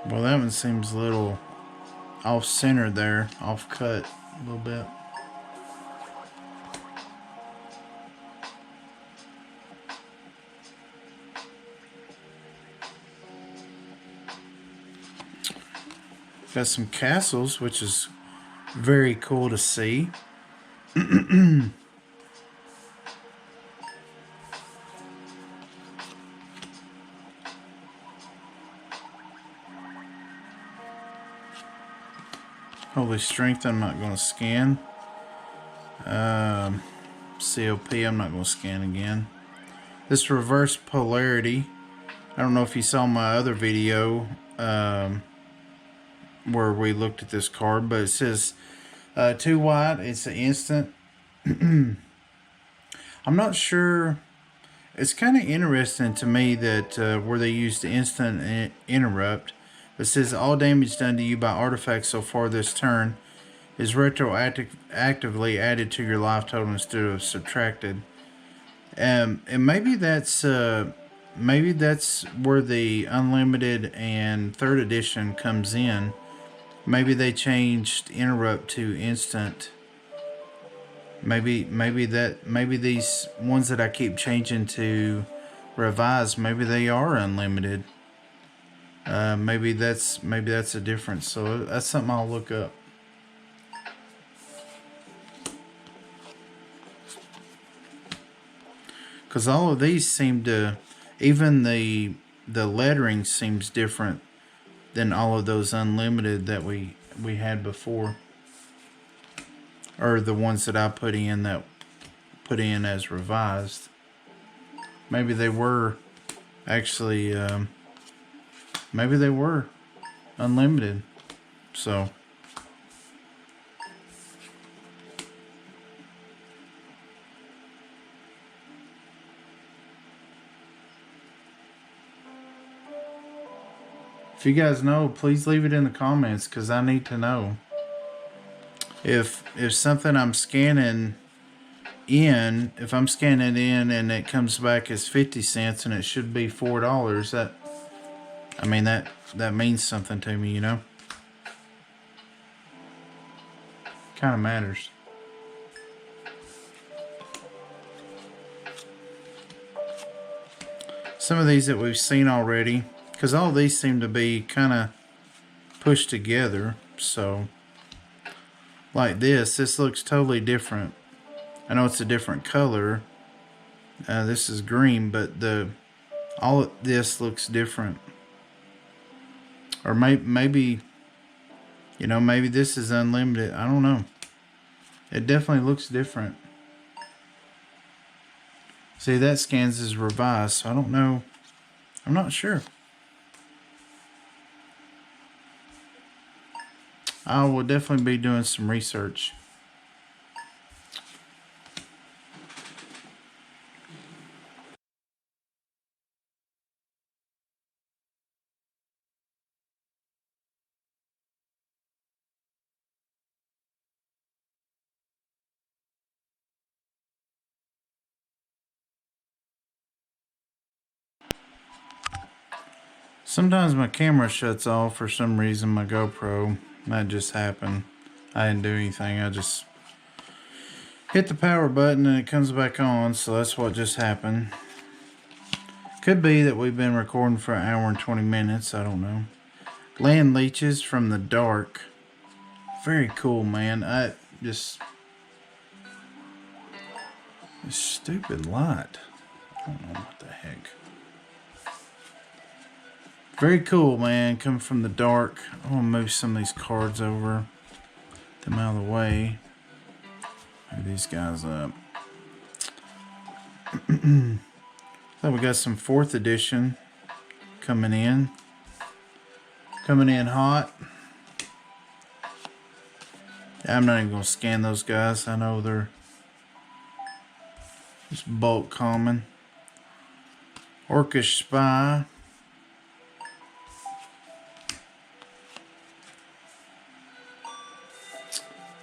Well, that one seems a little off-center there, off-cut a little bit. Got some castles, which is very cool to see. Holy Strength, I'm not going to scan. COP, I'm not going to scan again. This Reverse Polarity, I don't know if you saw my other video where we looked at this card, but it says 2 white, it's an instant. I'm not sure. It's kind of interesting to me that where they used the instant interrupt. It says all damage done to you by artifacts so far this turn is retroactively added to your life total instead of subtracted. And maybe that's where the unlimited and 3rd edition comes in. Maybe they changed interrupt to instant. Maybe these ones that I keep changing to revised, maybe they are unlimited. Maybe that's a difference. So that's something I'll look up. Because all of these seem to, even the lettering seems different than all of those unlimited that we had before, or the ones that I put in as revised. Maybe they were actually, maybe they were unlimited. So if you guys know, please leave it in the comments, because I need to know if something I'm scanning in, if I'm scanning in and it comes back as 50 cents and it should be $4, that, I mean, that means something to me, you know? Kind of matters. Some of these that we've seen already, because all these seem to be kind of pushed together. So like this looks totally different. I know it's a different color. This is green, but all of this looks different. Or maybe, you know, maybe this is unlimited. I don't know. It definitely looks different. See, that scans as revised, so I don't know. I'm not sure. I will definitely be doing some research. Sometimes my camera shuts off for some reason, my GoPro. That just happened. I didn't do anything. I just hit the power button and it comes back on, so that's what just happened. Could be that we've been recording for an hour and 20 minutes. I don't know. Land leeches from the dark. Very cool, man. This stupid light. I don't know what the heck. Very cool, man. Coming from the dark. I'm gonna move some of these cards over. Get them out of the way. Move these guys up. So we got some 4th edition coming in. Coming in hot. I'm not even gonna scan those guys. I know they're just bulk common. Orcish Spy.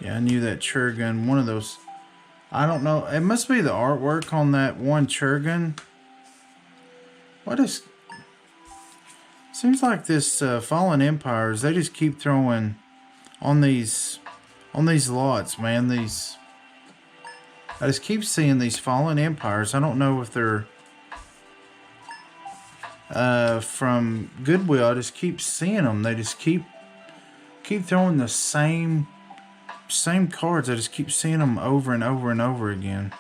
Yeah, I knew that Churgun, one of those, I don't know, it must be the artwork on that one Churgun. What is, seems like this Fallen Empires, they just keep throwing on these lots, man, I just keep seeing these Fallen Empires. I don't know if they're from Goodwill. I just keep seeing them. They just keep throwing the same cards. I just keep seeing them over and over and over again.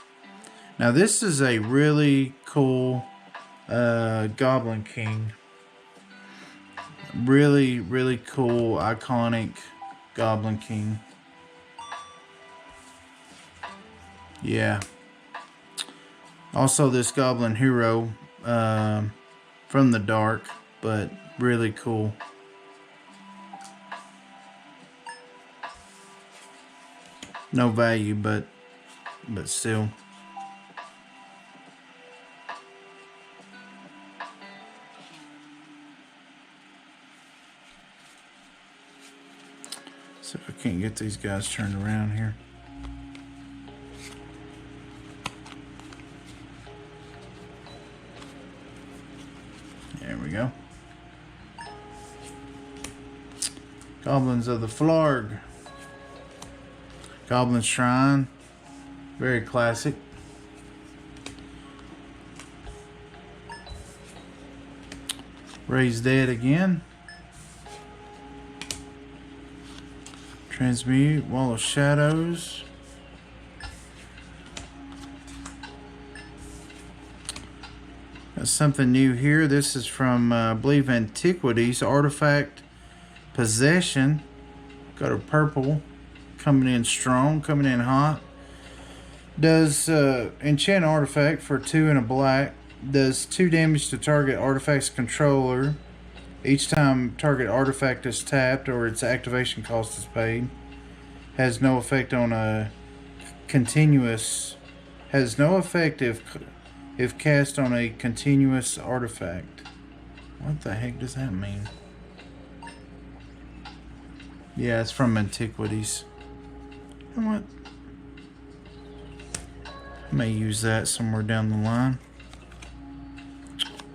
Now this is a really cool Goblin King. Really, really cool, iconic Goblin King. Yeah. Also this Goblin Hero from the dark, but really cool. No value, but still. So if I can't get these guys turned around here. There we go. Goblins of the Flarg. Goblin Shrine. Very classic. Raised Dead again. Transmute. Wall of Shadows. Got something new here. This is from, I believe, Antiquities. Artifact Possession. Got a purple. Coming in strong. Coming in hot. Does enchant artifact for 2 and a black. Does 2 damage to target artifact's controller each time target artifact is tapped or its activation cost is paid. Has no effect on a continuous. Has no effect if cast on a continuous artifact. What the heck does that mean? Yeah, it's from Antiquities. You know what? I may use that somewhere down the line.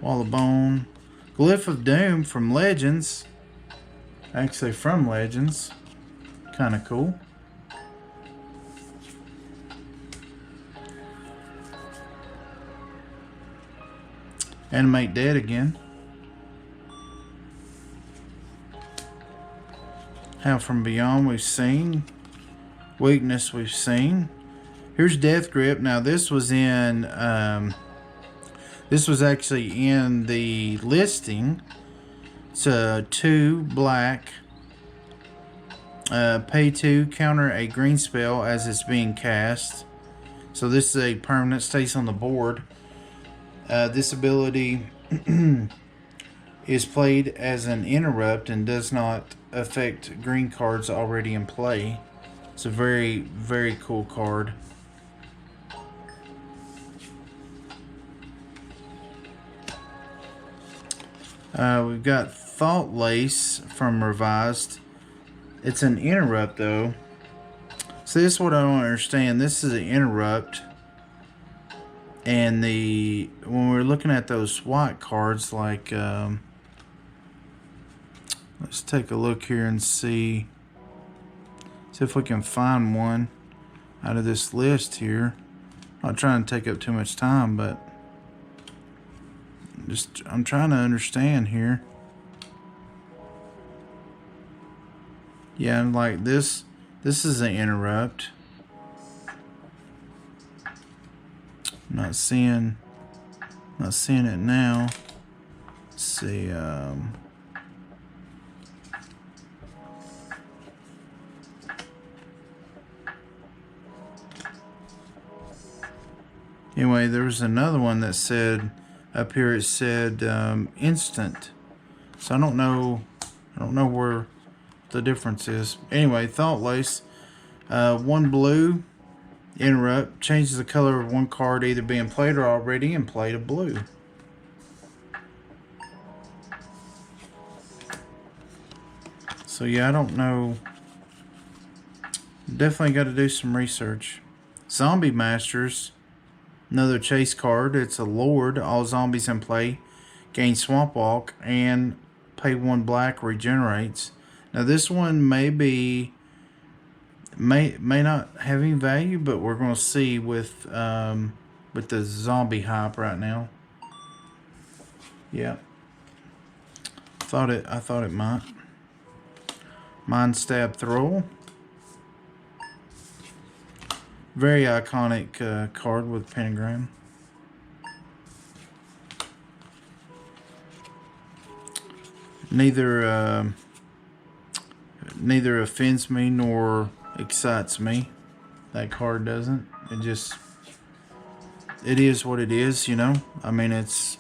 Wall of Bone. Glyph of Doom from Legends. Actually from Legends. Kind of cool. Animate Dead again. How from Beyond we've seen. Weakness we've seen. Here's Death Grip. Now this was in this was actually in the listing. It's a 2 black. Pay 2, counter a green spell as it's being cast. So this is a permanent, stays on the board. This ability is played as an interrupt and does not affect green cards already in play. It's a very, very cool card. We've got Thought Lace from Revised. It's an interrupt though. So this is what I don't understand. This is an interrupt. And when we're looking at those white cards like Let's take a look here and see if we can find one out of this list here. Not trying to take up too much time, but I'm trying to understand here. Yeah, and like this is an interrupt. Not seeing it now. Let's see. Anyway, there was another one that said up here. It said instant. So I don't know where the difference is. Anyway, Thought Lace. One blue. Interrupt changes the color of one card either being played or already in play to blue. So yeah, I don't know. Definitely got to do some research. Zombie Masters, another chase card. It's a Lord. All zombies in play gain Swamp Walk and pay 1 black regenerates. Now this one may not have any value, but we're going to see with the zombie hype right now. Yeah, I thought it might. Mind Stab Thrall, very iconic card with pentagram. Neither offends me nor excites me. That card doesn't. It is what it is, you know. I mean, it's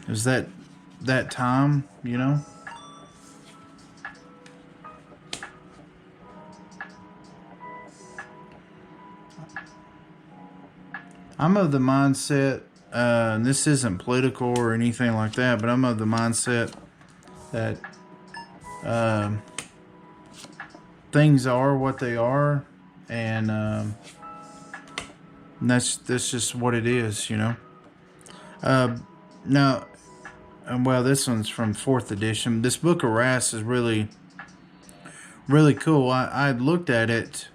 that time, you know. I'm of the mindset, and this isn't political or anything like that, but I'm of the mindset that things are what they are, and that's just what it is, you know. Now, well, this one's from 4th edition. This Book of Wrath is really cool. I looked at it.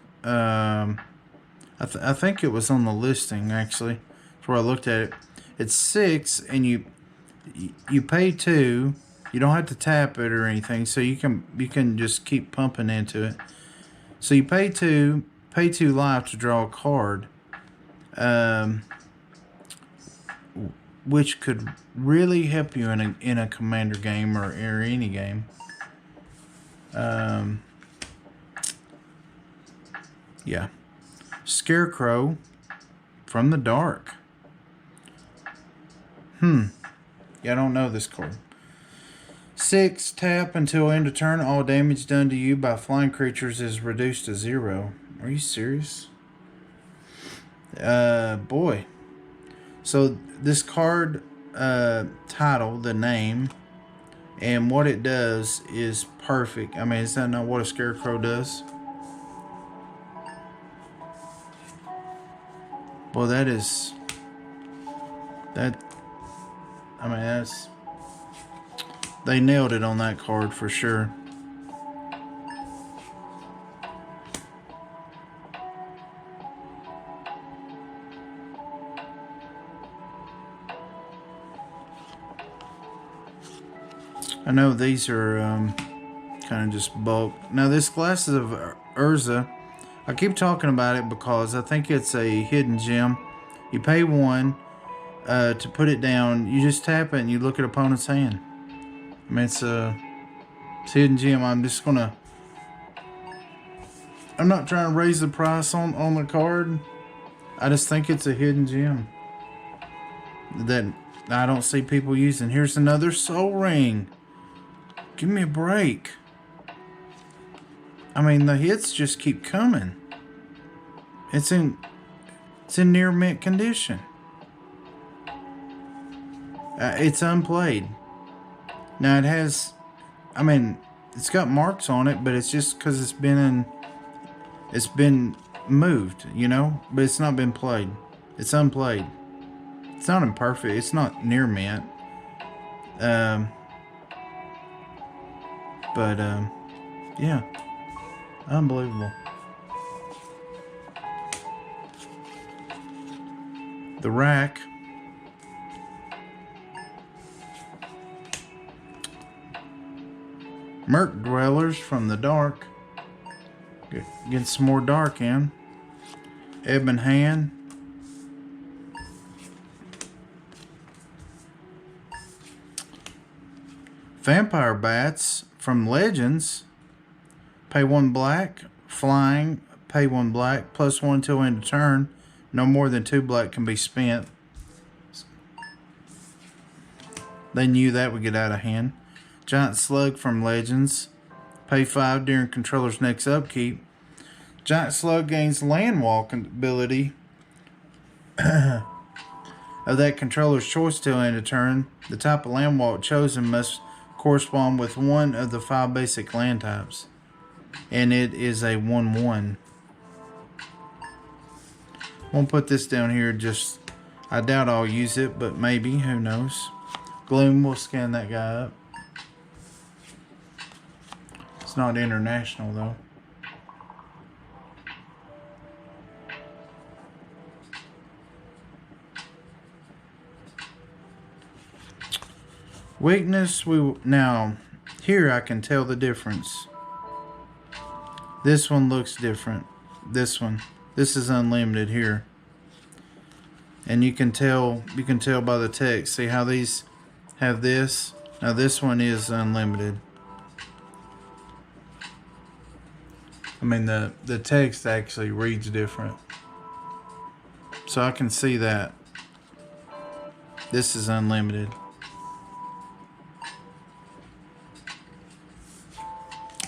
I think it was on the listing actually, before I looked at it. It's 6, and you pay 2. You don't have to tap it or anything, so you can just keep pumping into it. So you pay 2 life to draw a card, which could really help you in a commander game or any game. Yeah. Scarecrow from the Dark. Yeah, I don't know this card. 6, tap until end of turn. All damage done to you by flying creatures is reduced to 0. Are you serious? Boy. So this card, title, the name, and what it does is perfect. I mean, is that not what a Scarecrow does? Well, that. I mean, they nailed it on that card for sure. I know these are kind of just bulk. Now this Glasses of Urza, I keep talking about it because I think it's a hidden gem. You pay 1 to put it down. You just tap it and you look at opponent's hand. I mean, it's a hidden gem. I'm not trying to raise the price on the card. I just think it's a hidden gem that I don't see people using. Here's another Soul Ring. Give me a break. I mean, the hits just keep coming. It's in near mint condition. It's unplayed. Now it has, I mean, it's got marks on it, but it's just because it's been moved, you know. But it's not been played. It's unplayed. It's not imperfect. It's not near mint. But yeah, unbelievable. The rack. Merc Dwellers from the dark. Get some more dark in. Ebon Hand. Vampire Bats from Legends. Pay 1 black. Flying. Pay 1 black. +1 till end of turn. No more than 2 black can be spent. They knew that would get out of hand. Giant Slug from Legends. Pay 5 during controller's next upkeep. Giant Slug gains land walk ability of that controller's choice till end of turn. The type of land walk chosen must correspond with one of the 5 basic land types. And it is a 1/1. Won't put this down here, just I doubt I'll use it, but maybe, who knows. Gloom will scan that guy up. It's not international though. Weakness, now here I can tell the difference. This one looks different. This is unlimited here. And you can tell by the text. See how these have this? Now this one is unlimited. I mean the text actually reads different. So I can see that. This is unlimited.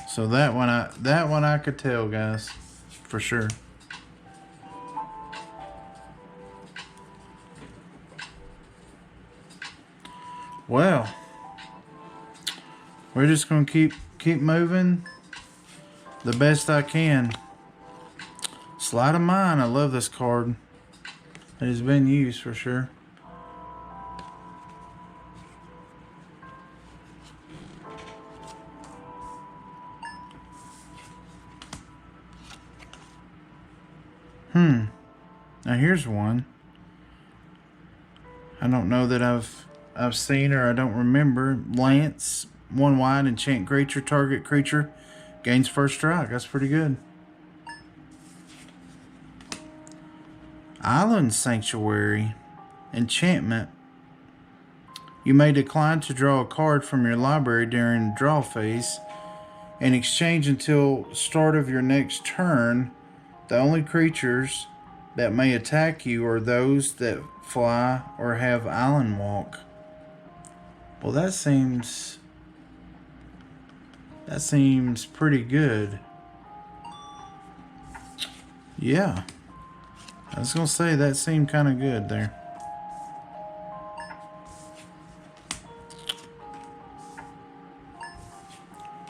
So that one I could tell, guys, for sure. Well, we're just gonna keep moving the best I can. Sleight of Mind, I love this card. It has been used for sure. Now here's one. I don't know that I've seen or I don't remember. Lance, 1 white, enchant creature. Target creature gains first strike. That's pretty good. Island Sanctuary, enchantment. You may decline to draw a card from your library during draw phase. In exchange, until start of your next turn, the only creatures that may attack you are those that fly or have island walk. Well, that seems pretty good. Yeah. I was going to say that seemed kind of good there.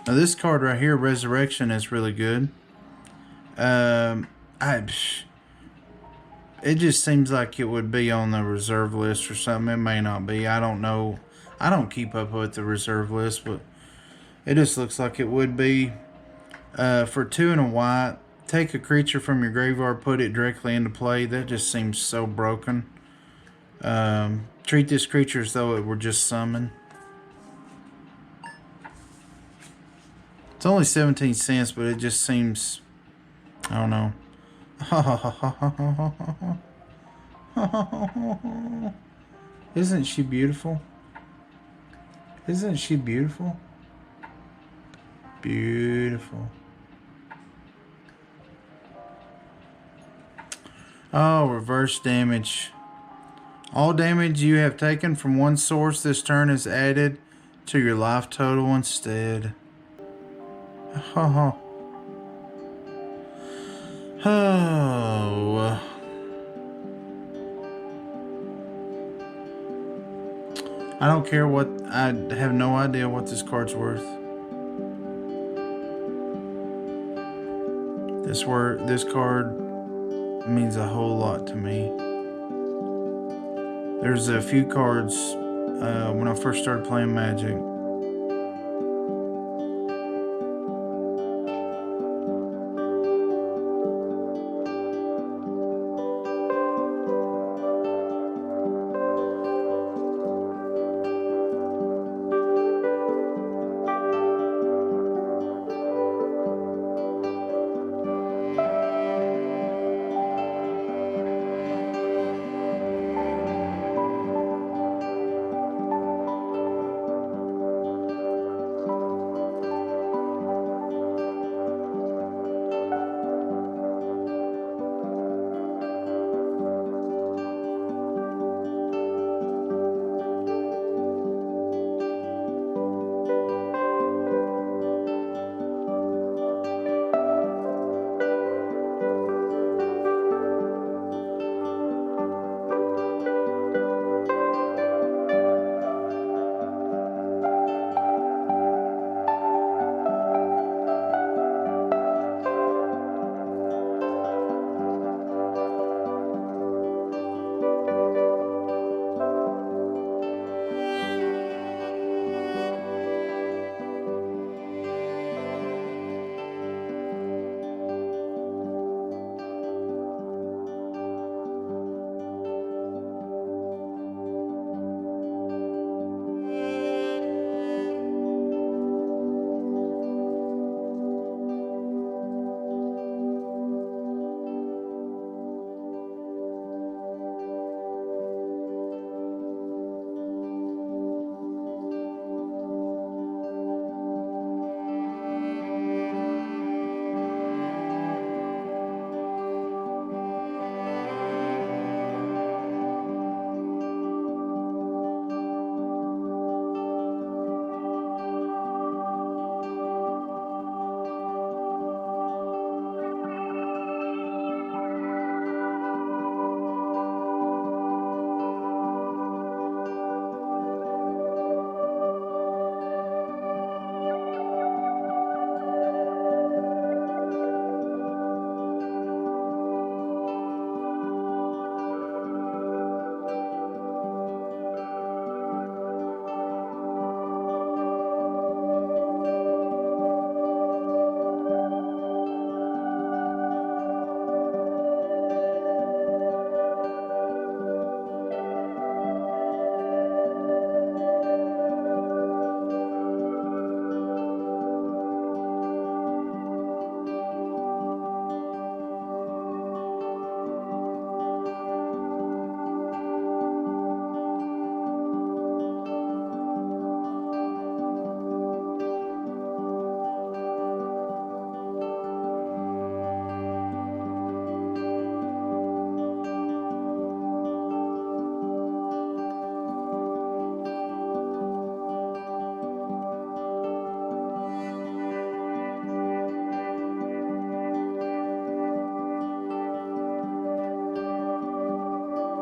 Now this card right here, Resurrection, is really good. It just seems like it would be on the reserve list or something. It may not be. I don't know. I don't keep up with the reserve list, but it just looks like it would be. For 2 and a white, take a creature from your graveyard, put it directly into play. That just seems so broken. Treat this creature as though it were just summoned. It's only 17 cents, but it just seems, I don't know. Isn't she beautiful? Isn't she beautiful? Beautiful. Oh, reverse damage. All damage you have taken from one source this turn is added to your life total instead. Oh. Oh. I don't care what. I have no idea what this card's worth. This card means a whole lot to me. There's a few cards when I first started playing Magic